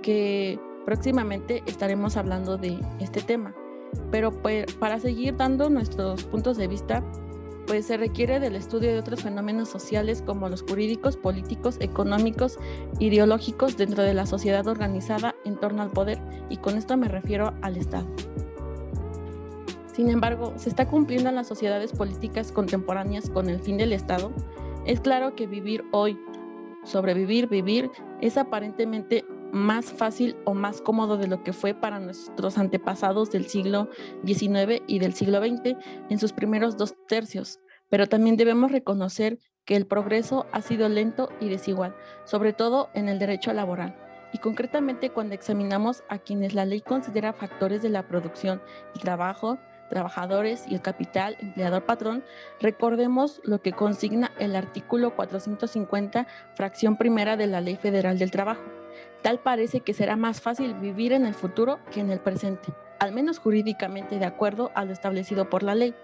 que próximamente estaremos hablando de este tema. Pero para seguir dando nuestros puntos de vista, pues se requiere del estudio de otros fenómenos sociales como los jurídicos, políticos, económicos, ideológicos dentro de la sociedad organizada en torno al poder, y con esto me refiero al Estado. Sin embargo, ¿se está cumpliendo en las sociedades políticas contemporáneas con el fin del Estado? Es claro que vivir hoy, vivir, es aparentemente más fácil o más cómodo de lo que fue para nuestros antepasados del siglo XIX y del siglo XX en sus primeros 2 tercios, pero también debemos reconocer que el progreso ha sido lento y desigual, sobre todo en el derecho laboral, y concretamente cuando examinamos a quienes la ley considera factores de la producción, el trabajo, trabajadores y el capital, empleador-patrón, recordemos lo que consigna el artículo 450, fracción primera de la Ley Federal del Trabajo. Tal parece que será más fácil vivir en el futuro que en el presente, al menos jurídicamente de acuerdo a lo establecido por la ley.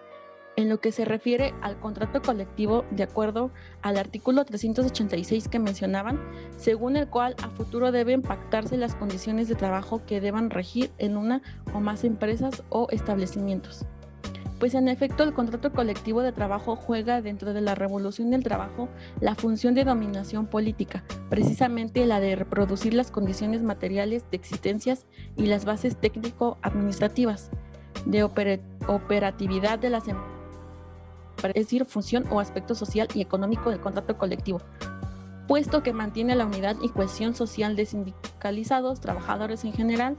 En lo que se refiere al contrato colectivo, de acuerdo al artículo 386 que mencionaban, según el cual a futuro deben pactarse las condiciones de trabajo que deban regir en una o más empresas o establecimientos. Pues en efecto, el contrato colectivo de trabajo juega dentro de la revolución del trabajo la función de dominación política, precisamente la de reproducir las condiciones materiales de existencias y las bases técnico-administrativas de operatividad de las empresas, es decir, función o aspecto social y económico del contrato colectivo, puesto que mantiene la unidad y cohesión social de sindicalizados, trabajadores en general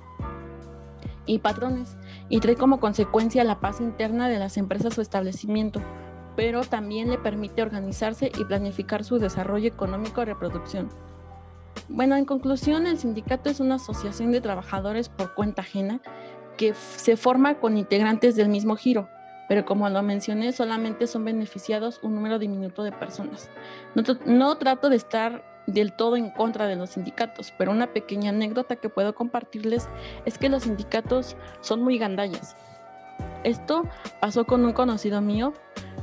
y patrones, y trae como consecuencia la paz interna de las empresas o establecimiento, pero también le permite organizarse y planificar su desarrollo económico y reproducción. Bueno, en conclusión, el sindicato es una asociación de trabajadores por cuenta ajena que se forma con integrantes del mismo giro, pero como lo mencioné, solamente son beneficiados un número diminuto de personas. No trato de estar del todo en contra de los sindicatos, pero una pequeña anécdota que puedo compartirles es que los sindicatos son muy gandallas. Esto pasó con un conocido mío,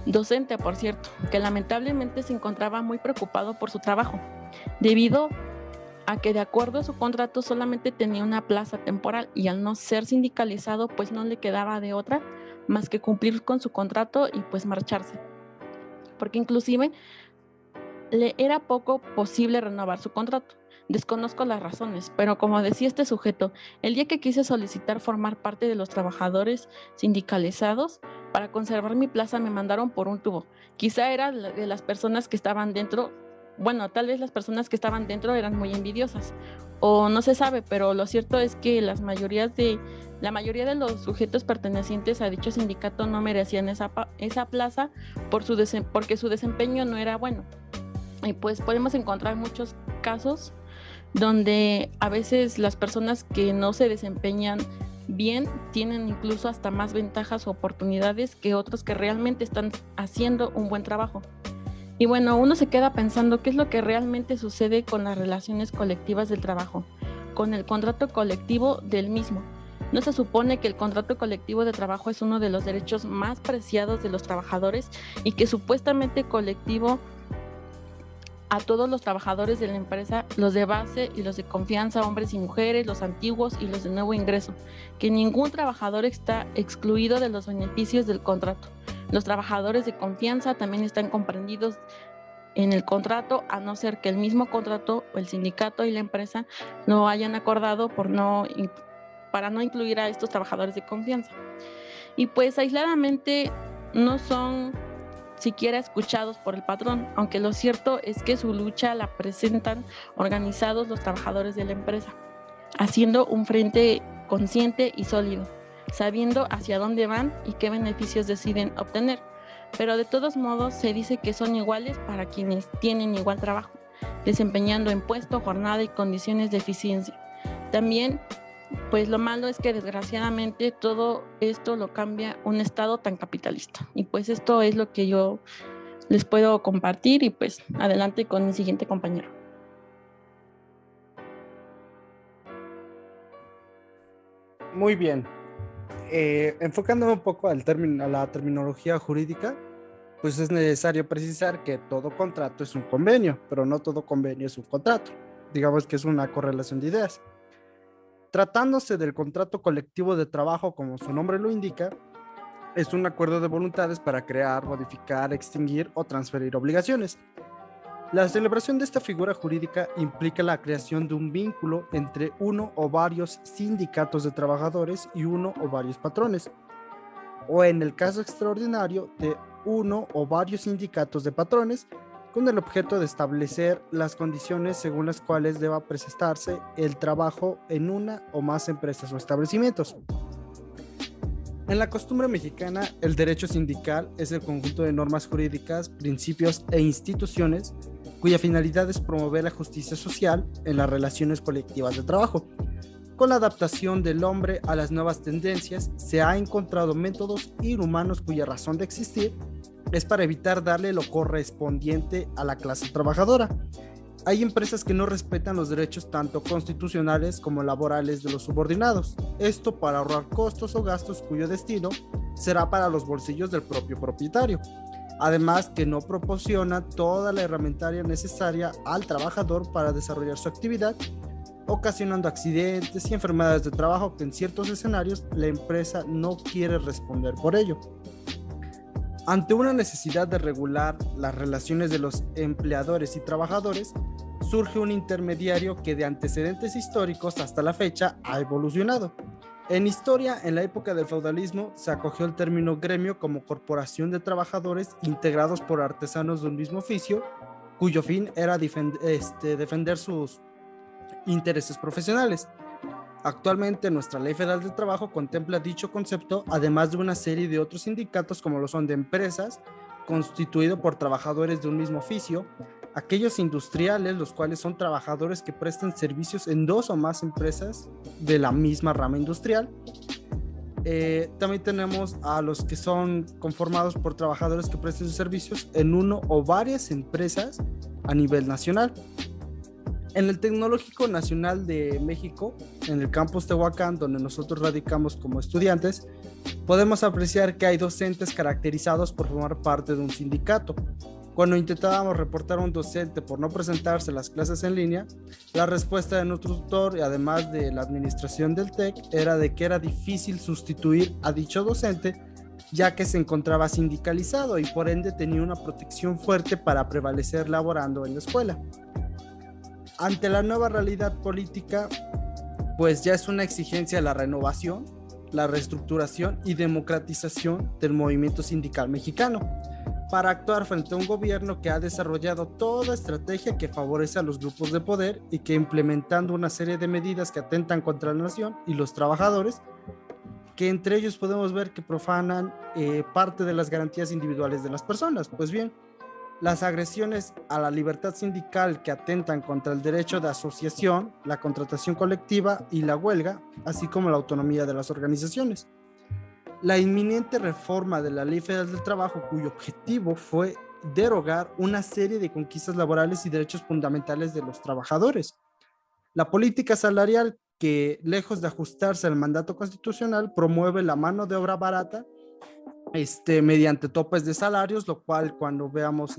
docente por cierto, que lamentablemente se encontraba muy preocupado por su trabajo, debido a que de acuerdo a su contrato solamente tenía una plaza temporal y al no ser sindicalizado pues no le quedaba de otra más que cumplir con su contrato y pues marcharse, porque inclusive le era poco posible renovar su contrato. Desconozco las razones, pero como decía este sujeto, el día que quise solicitar formar parte de los trabajadores sindicalizados, para conservar mi plaza me mandaron por un tubo. Quizá era de las personas que estaban dentro bueno, tal vez las personas que estaban dentro eran muy envidiosas, o no se sabe, pero lo cierto es que la mayoría de los sujetos pertenecientes a dicho sindicato no merecían esa plaza porque su desempeño no era bueno. Y pues podemos encontrar muchos casos donde a veces las personas que no se desempeñan bien tienen incluso hasta más ventajas o oportunidades que otros que realmente están haciendo un buen trabajo. Y bueno, uno se queda pensando qué es lo que realmente sucede con las relaciones colectivas del trabajo, con el contrato colectivo del mismo. ¿No se supone que el contrato colectivo de trabajo es uno de los derechos más preciados de los trabajadores y que supuestamente colectivo a todos los trabajadores de la empresa, los de base y los de confianza, hombres y mujeres, los antiguos y los de nuevo ingreso, que ningún trabajador está excluido de los beneficios del contrato? Los trabajadores de confianza también están comprendidos en el contrato, a no ser que el mismo contrato o el sindicato y la empresa lo hayan acordado para no incluir a estos trabajadores de confianza. Y pues aisladamente no son siquiera escuchados por el patrón, aunque lo cierto es que su lucha la presentan organizados los trabajadores de la empresa, haciendo un frente consciente y sólido, sabiendo hacia dónde van y qué beneficios deciden obtener. Pero de todos modos se dice que son iguales para quienes tienen igual trabajo, desempeñando en puesto, jornada y condiciones de eficiencia. También, pues lo malo es que desgraciadamente todo esto lo cambia un Estado tan capitalista. Y pues esto es lo que yo les puedo compartir y pues adelante con mi siguiente compañero. Muy bien. Enfocándome un poco a la terminología jurídica, pues es necesario precisar que todo contrato es un convenio, pero no todo convenio es un contrato. Digamos que es una correlación de ideas. Tratándose del contrato colectivo de trabajo, como su nombre lo indica, es un acuerdo de voluntades para crear, modificar, extinguir o transferir obligaciones. La celebración de esta figura jurídica implica la creación de un vínculo entre uno o varios sindicatos de trabajadores y uno o varios patrones, o en el caso extraordinario de uno o varios sindicatos de patrones, con el objeto de establecer las condiciones según las cuales deba prestarse el trabajo en una o más empresas o establecimientos. En la costumbre mexicana, el derecho sindical es el conjunto de normas jurídicas, principios e instituciones cuya finalidad es promover la justicia social en las relaciones colectivas de trabajo. Con la adaptación del hombre a las nuevas tendencias, se han encontrado métodos inhumanos cuya razón de existir es para evitar darle lo correspondiente a la clase trabajadora. Hay empresas que no respetan los derechos tanto constitucionales como laborales de los subordinados. Esto para ahorrar costos o gastos cuyo destino será para los bolsillos del propio propietario. Además que no proporciona toda la herramientaria necesaria al trabajador para desarrollar su actividad, ocasionando accidentes y enfermedades de trabajo que en ciertos escenarios la empresa no quiere responder por ello. Ante una necesidad de regular las relaciones de los empleadores y trabajadores, surge un intermediario que de antecedentes históricos hasta la fecha ha evolucionado. En historia, en la época del feudalismo, se acogió el término gremio como corporación de trabajadores integrados por artesanos de un mismo oficio, cuyo fin era defender sus intereses profesionales. Actualmente nuestra Ley Federal del Trabajo contempla dicho concepto, además de una serie de otros sindicatos como lo son de empresas, constituido por trabajadores de un mismo oficio, aquellos industriales, los cuales son trabajadores que prestan servicios en dos o más empresas de la misma rama industrial. También tenemos a los que son conformados por trabajadores que prestan sus servicios en uno o varias empresas a nivel nacional. En el Tecnológico Nacional de México, en el campus Tehuacán, donde nosotros radicamos como estudiantes, podemos apreciar que hay docentes caracterizados por formar parte de un sindicato. Cuando intentábamos reportar a un docente por no presentarse a las clases en línea, la respuesta de nuestro tutor y además de la administración del TEC era de que era difícil sustituir a dicho docente, ya que se encontraba sindicalizado y por ende tenía una protección fuerte para prevalecer laborando en la escuela. Ante la nueva realidad política, pues ya es una exigencia la renovación, la reestructuración y democratización del movimiento sindical mexicano. para actuar frente a un gobierno que ha desarrollado toda estrategia que favorece a los grupos de poder y que implementando una serie de medidas que atentan contra la nación y los trabajadores, que entre ellos podemos ver que profanan parte de las garantías individuales de las personas. Pues bien, las agresiones a la libertad sindical que atentan contra el derecho de asociación, la contratación colectiva y la huelga, así como la autonomía de las organizaciones. La inminente reforma de la Ley Federal del Trabajo, cuyo objetivo fue derogar una serie de conquistas laborales y derechos fundamentales de los trabajadores. La política salarial, que lejos de ajustarse al mandato constitucional, promueve la mano de obra barata mediante topes de salarios, lo cual cuando veamos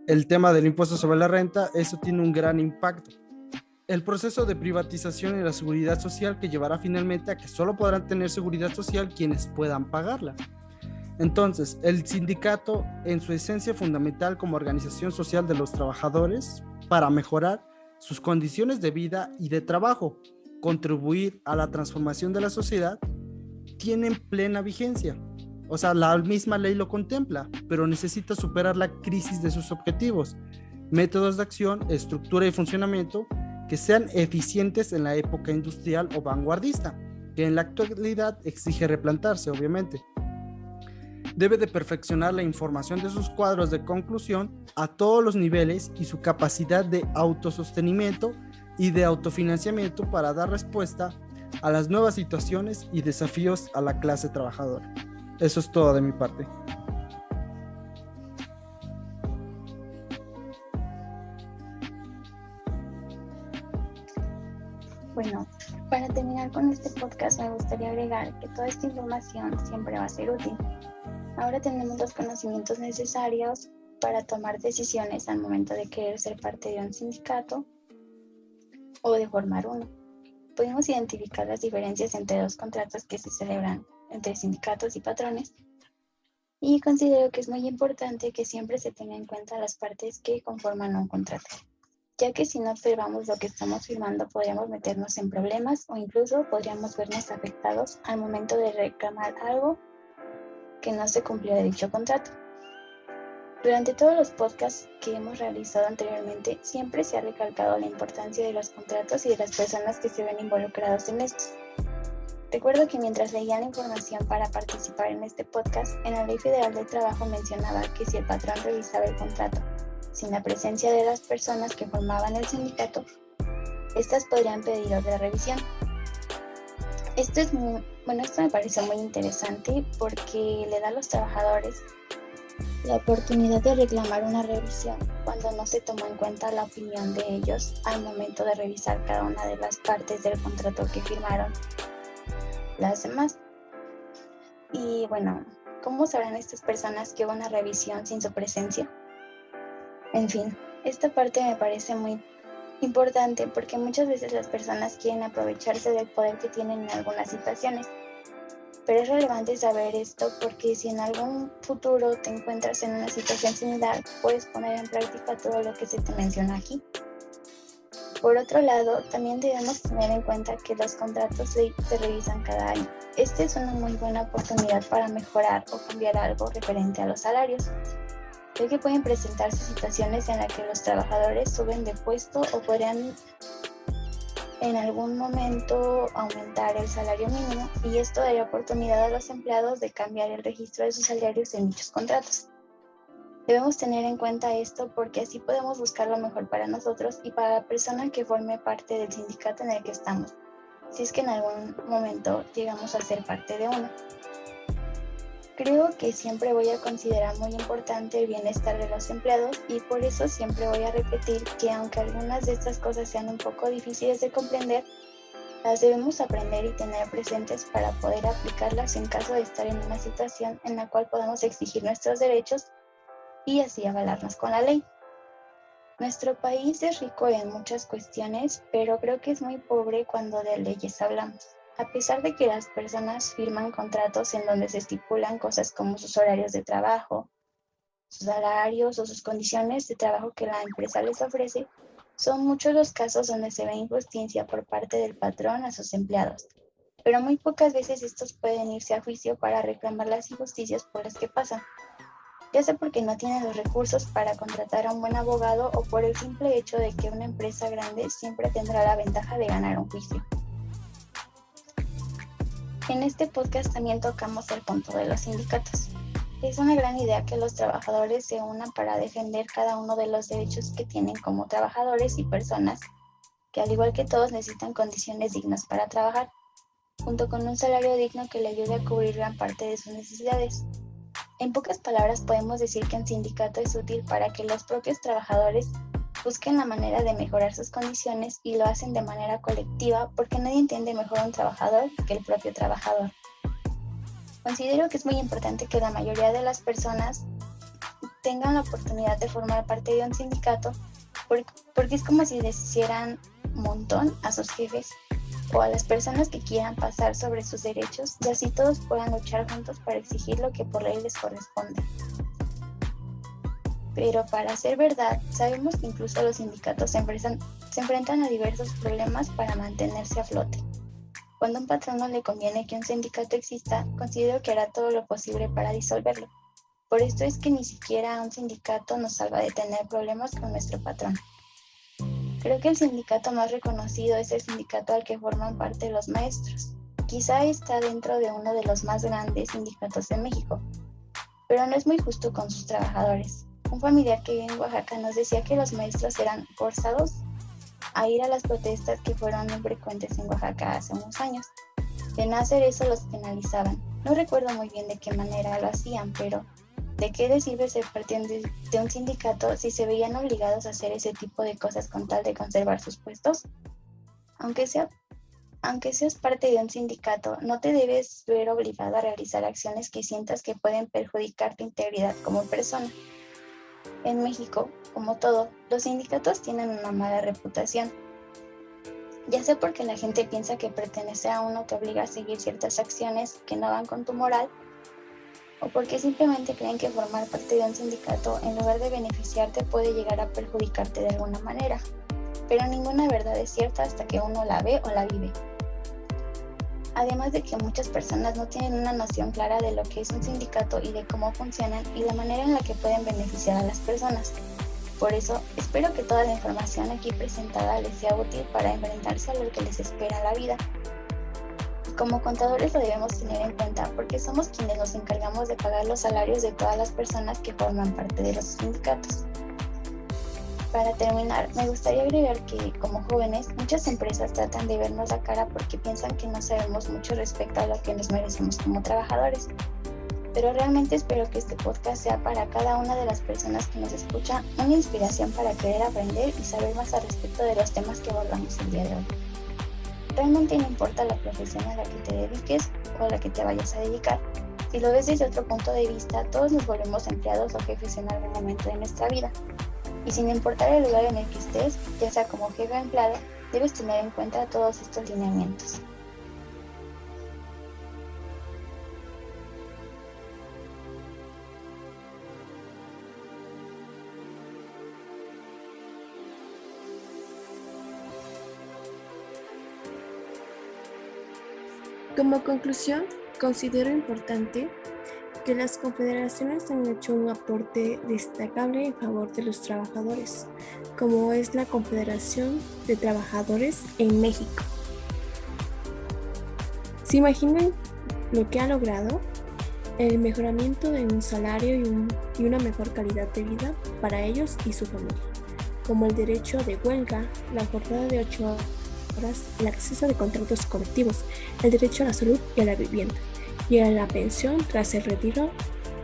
el tema del impuesto sobre la renta, eso tiene un gran impacto. El proceso de privatización y la seguridad social, que llevará finalmente a que solo podrán tener seguridad social quienes puedan pagarla. Entonces, el sindicato, en su esencia fundamental como organización social de los trabajadores, para mejorar sus condiciones de vida y de trabajo, contribuir a la transformación de la sociedad, tienen plena vigencia. O sea, la misma ley lo contempla, pero necesita superar la crisis de sus objetivos, métodos de acción, estructura y funcionamiento que sean eficientes en la época industrial o vanguardista, que en la actualidad exige replantarse, obviamente. Debe de perfeccionar la información de sus cuadros de conclusión a todos los niveles y su capacidad de autosostenimiento y de autofinanciamiento para dar respuesta a las nuevas situaciones y desafíos a la clase trabajadora. Eso es todo de mi parte. Bueno, para terminar con este podcast me gustaría agregar que toda esta información siempre va a ser útil. Ahora tenemos los conocimientos necesarios para tomar decisiones al momento de querer ser parte de un sindicato o de formar uno. Podemos identificar las diferencias entre los contratos que se celebran entre sindicatos y patrones, y considero que es muy importante que siempre se tenga en cuenta las partes que conforman un contrato, ya que si no observamos lo que estamos firmando podríamos meternos en problemas o incluso podríamos vernos afectados al momento de reclamar algo que no se cumplió de dicho contrato. Durante todos los podcasts que hemos realizado anteriormente, siempre se ha recalcado la importancia de los contratos y de las personas que se ven involucradas en estos. Recuerdo que mientras leía la información para participar en este podcast, en la Ley Federal del Trabajo mencionaba que si el patrón revisaba el contrato sin la presencia de las personas que formaban el sindicato, estas podrían pedir otra revisión. Esto me parece muy interesante porque le da a los trabajadores la oportunidad de reclamar una revisión cuando no se tomó en cuenta la opinión de ellos al momento de revisar cada una de las partes del contrato que firmaron las demás. Y bueno, ¿cómo sabrán estas personas que hubo una revisión sin su presencia? En fin, esta parte me parece muy importante porque muchas veces las personas quieren aprovecharse del poder que tienen en algunas situaciones. Pero es relevante saber esto porque si en algún futuro te encuentras en una situación similar, puedes poner en práctica todo lo que se te menciona aquí. Por otro lado, también debemos tener en cuenta que los contratos se revisan cada año. Esta es una muy buena oportunidad para mejorar o cambiar algo referente a los salarios, ya que pueden presentarse situaciones en las que los trabajadores suben de puesto o podrían en algún momento aumentar el salario mínimo, y esto daría oportunidad a los empleados de cambiar el registro de sus salarios en dichos contratos. Debemos tener en cuenta esto porque así podemos buscar lo mejor para nosotros y para la persona que forme parte del sindicato en el que estamos, si es que en algún momento llegamos a ser parte de uno. Creo que siempre voy a considerar muy importante el bienestar de los empleados y por eso siempre voy a repetir que aunque algunas de estas cosas sean un poco difíciles de comprender, las debemos aprender y tener presentes para poder aplicarlas en caso de estar en una situación en la cual podamos exigir nuestros derechos y así avalarnos con la ley. Nuestro país es rico en muchas cuestiones, pero creo que es muy pobre cuando de leyes hablamos. A pesar de que las personas firman contratos en donde se estipulan cosas como sus horarios de trabajo, sus salarios o sus condiciones de trabajo que la empresa les ofrece, son muchos los casos donde se ve injusticia por parte del patrón a sus empleados. Pero muy pocas veces estos pueden irse a juicio para reclamar las injusticias por las que pasan. ya sea porque no tienen los recursos para contratar a un buen abogado o por el simple hecho de que una empresa grande siempre tendrá la ventaja de ganar un juicio. En este podcast también tocamos el punto de los sindicatos. Es una gran idea que los trabajadores se unan para defender cada uno de los derechos que tienen como trabajadores y personas que, al igual que todos, necesitan condiciones dignas para trabajar, junto con un salario digno que le ayude a cubrir gran parte de sus necesidades. En pocas palabras, podemos decir que un sindicato es útil para que los propios trabajadores busquen la manera de mejorar sus condiciones y lo hacen de manera colectiva porque nadie entiende mejor a un trabajador que el propio trabajador. Considero que es muy importante que la mayoría de las personas tengan la oportunidad de formar parte de un sindicato porque es como si les hicieran un montón a sus jefes o a las personas que quieran pasar sobre sus derechos y así todos puedan luchar juntos para exigir lo que por ley les corresponde. Pero para ser verdad, sabemos que incluso los sindicatos se enfrentan a diversos problemas para mantenerse a flote. Cuando a un patrón no le conviene que un sindicato exista, considero que hará todo lo posible para disolverlo. Por esto es que ni siquiera un sindicato nos salva de tener problemas con nuestro patrón. Creo que el sindicato más reconocido es el sindicato al que forman parte los maestros. Quizá está dentro de uno de los más grandes sindicatos de México, pero no es muy justo con sus trabajadores. Un familiar que vive en Oaxaca nos decía que los maestros eran forzados a ir a las protestas que fueron muy frecuentes en Oaxaca hace unos años. De no hacer eso los penalizaban. No recuerdo muy bien de qué manera lo hacían, pero ¿de qué les sirve ser parte de un sindicato si se veían obligados a hacer ese tipo de cosas con tal de conservar sus puestos? Aunque seas parte de un sindicato, no te debes ver obligado a realizar acciones que sientas que pueden perjudicar tu integridad como persona. En México, como todo, los sindicatos tienen una mala reputación, ya sea porque la gente piensa que pertenecer a uno te obliga a seguir ciertas acciones que no van con tu moral, o porque simplemente creen que formar parte de un sindicato en lugar de beneficiarte puede llegar a perjudicarte de alguna manera. Pero ninguna verdad es cierta hasta que uno la ve o la vive. Además de que muchas personas no tienen una noción clara de lo que es un sindicato y de cómo funcionan y la manera en la que pueden beneficiar a las personas. Por eso, espero que toda la información aquí presentada les sea útil para enfrentarse a lo que les espera en la vida. Y como contadores lo debemos tener en cuenta porque somos quienes nos encargamos de pagar los salarios de todas las personas que forman parte de los sindicatos. Para terminar, me gustaría agregar que, como jóvenes, muchas empresas tratan de vernos la cara porque piensan que no sabemos mucho respecto a lo que nos merecemos como trabajadores. Pero realmente espero que este podcast sea para cada una de las personas que nos escuchan una inspiración para querer aprender y saber más al respecto de los temas que abordamos el día de hoy. Realmente no importa la profesión a la que te dediques o a la que te vayas a dedicar. Si lo ves desde otro punto de vista, todos nos volvemos empleados o jefes en algún momento de nuestra vida. Y sin importar el lugar en el que estés, ya sea como jefe o empleado, debes tener en cuenta todos estos lineamientos. Como conclusión, considero importante que las confederaciones han hecho un aporte destacable en favor de los trabajadores, como es la Confederación de Trabajadores en México. ¿Se imaginan lo que ha logrado? El mejoramiento de un salario y una mejor calidad de vida para ellos y su familia, como el derecho de huelga, la jornada de 8 horas, el acceso de contratos colectivos, el derecho a la salud y a la vivienda, y a la pensión tras el retiro,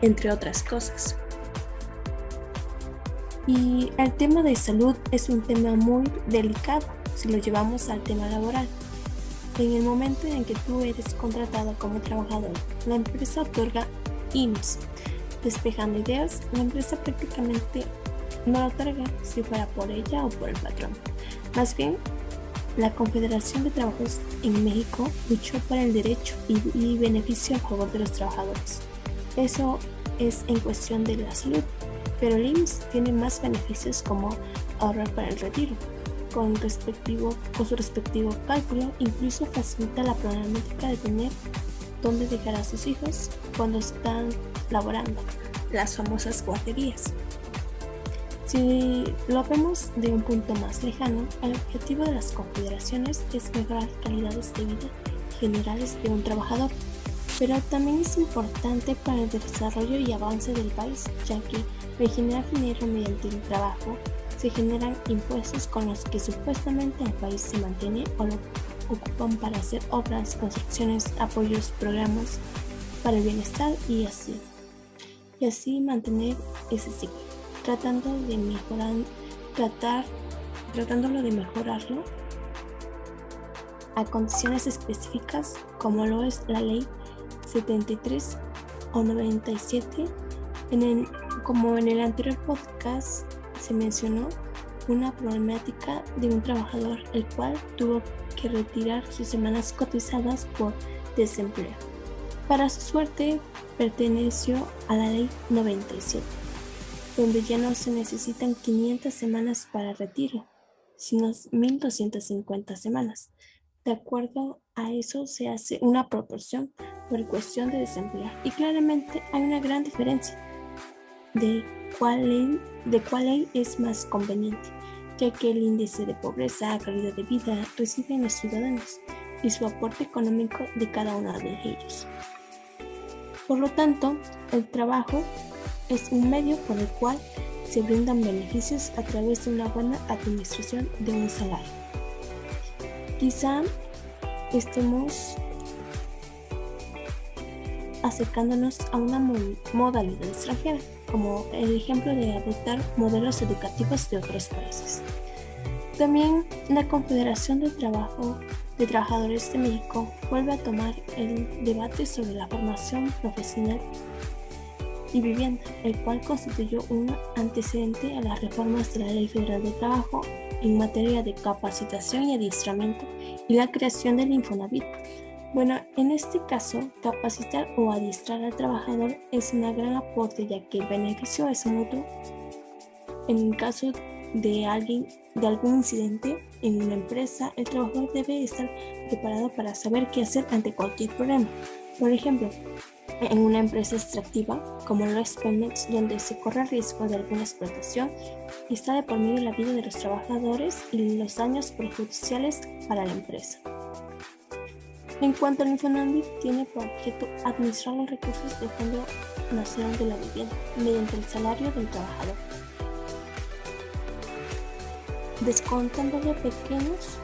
entre otras cosas. Y el tema de salud es un tema muy delicado si lo llevamos al tema laboral. En el momento en que tú eres contratado como trabajador, la empresa otorga IMSS. Despejando ideas, la empresa prácticamente no lo otorga si fuera por ella o por el patrón. Más bien, la Confederación de Trabajos en México luchó por el derecho y beneficio a favor de los trabajadores. Eso es en cuestión de la salud, pero el IMSS tiene más beneficios como ahorrar para el retiro. Con su respectivo cálculo, incluso facilita la problemática de tener dónde dejar a sus hijos cuando están laborando. las famosas guarderías. Si lo vemos de un punto más lejano, el objetivo de las confederaciones es mejorar calidades de vida generales de un trabajador, pero también es importante para el desarrollo y avance del país, ya que al generar dinero mediante el trabajo, se generan impuestos con los que supuestamente el país se mantiene o lo ocupan para hacer obras, construcciones, apoyos, programas para el bienestar y así mantener ese ciclo, tratándolo de mejorarlo a condiciones específicas como lo es la ley 73 o 97. Como en el anterior podcast se mencionó una problemática de un trabajador el cual tuvo que retirar sus semanas cotizadas por desempleo. Para su suerte perteneció a la ley 97, donde ya no se necesitan 500 semanas para retiro, sino 1250 semanas. De acuerdo a eso se hace una proporción por cuestión de desempleo y claramente hay una gran diferencia de cuál ley es más conveniente, ya que el índice de pobreza, calidad de vida reside en los ciudadanos y su aporte económico de cada uno de ellos. Por lo tanto, el trabajo es un medio por el cual se brindan beneficios a través de una buena administración de un salario. Quizá estemos acercándonos a una modalidad extranjera, como el ejemplo de adoptar modelos educativos de otros países. También la Confederación de Trabajadores de México vuelve a tomar el debate sobre la formación profesional y vivienda, el cual constituyó un antecedente a las reformas de la Ley Federal del Trabajo en materia de capacitación y adiestramiento y la creación del Infonavit. Bueno, en este caso, capacitar o adiestrar al trabajador es un gran aporte, ya que el beneficio es mutuo. En caso de algún incidente en una empresa, el trabajador debe estar preparado para saber qué hacer ante cualquier problema. Por ejemplo, en una empresa extractiva, como lo es Pemex, donde se corre el riesgo de alguna explotación, está de por medio la vida de los trabajadores y los daños perjudiciales para la empresa. En cuanto al Infonavit, tiene por objeto administrar los recursos del Fondo Nacional de la Vivienda mediante el salario del trabajador, descontándole pequeños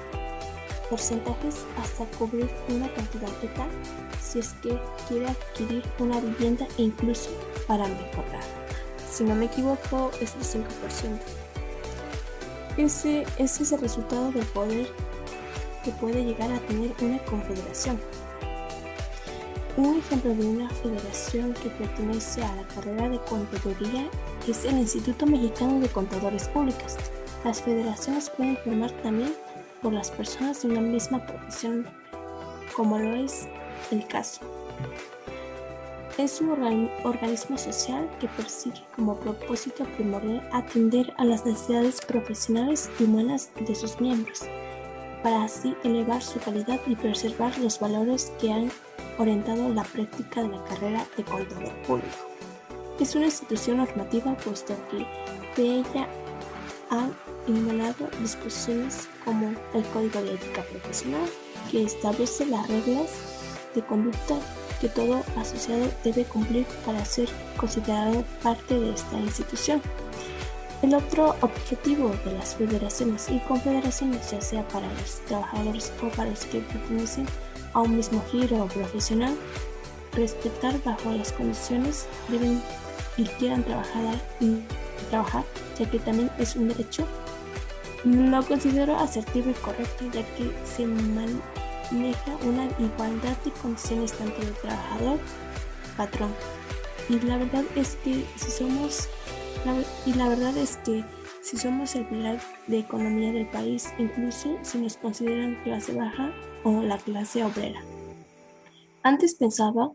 porcentajes hasta cubrir una cantidad total si es que quiere adquirir una vivienda e incluso para mejorar. Si no me equivoco, es el 5%. Ese es el resultado del poder que puede llegar a tener una confederación. Un ejemplo de una federación que pertenece a la carrera de contaduría es el Instituto Mexicano de Contadores Públicos. Las federaciones pueden formar también por las personas de una misma profesión, como lo es el caso. Es un organismo social que persigue como propósito primordial atender a las necesidades profesionales y humanas de sus miembros, para así elevar su calidad y preservar los valores que han orientado la práctica de la carrera de contador público. Es una institución normativa puesto que de ella han emanado disposiciones como el Código de Ética Profesional, que establece las reglas de conducta que todo asociado debe cumplir para ser considerado parte de esta institución. El otro objetivo de las federaciones y confederaciones, ya sea para los trabajadores o para los que pertenecen a un mismo giro profesional, respetar bajo las condiciones deben y quieran trabajar, ya que también es un derecho. Lo considero asertivo y correcto, ya que se maneja una igualdad de condiciones tanto de trabajador patrón. Y la verdad es que si somos el pilar de economía del país, incluso si nos consideran clase baja o la clase obrera. Antes pensaba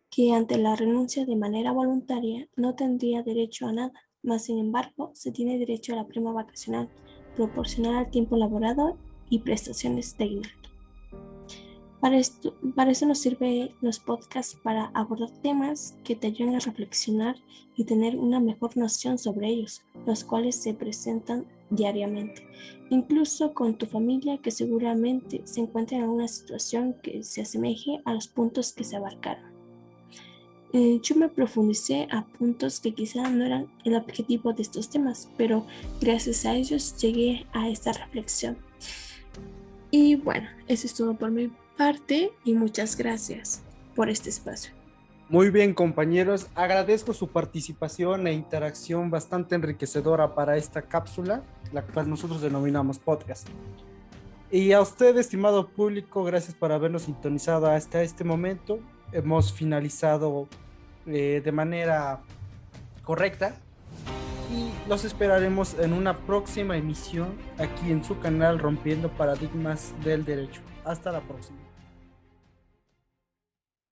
que ante la renuncia de manera voluntaria no tendría derecho a nada, mas sin embargo se tiene derecho a la prima vacacional, proporcional al tiempo laborado y prestaciones técnicas. Para eso nos sirven los podcasts, para abordar temas que te ayuden a reflexionar y tener una mejor noción sobre ellos, los cuales se presentan diariamente, incluso con tu familia, que seguramente se encuentra en una situación que se asemeje a los puntos que se abarcaron. Yo me profundicé a puntos que quizá no eran el objetivo de estos temas, pero gracias a ellos llegué a esta reflexión. Y bueno, eso es todo por mi parte y muchas gracias por este espacio. Muy bien, compañeros, agradezco su participación e interacción bastante enriquecedora para esta cápsula, la cual nosotros denominamos podcast. Y a usted, estimado público, gracias por habernos sintonizado hasta este momento. Hemos finalizado de manera correcta y los esperaremos en una próxima emisión aquí en su canal Rompiendo Paradigmas del Derecho. Hasta la próxima.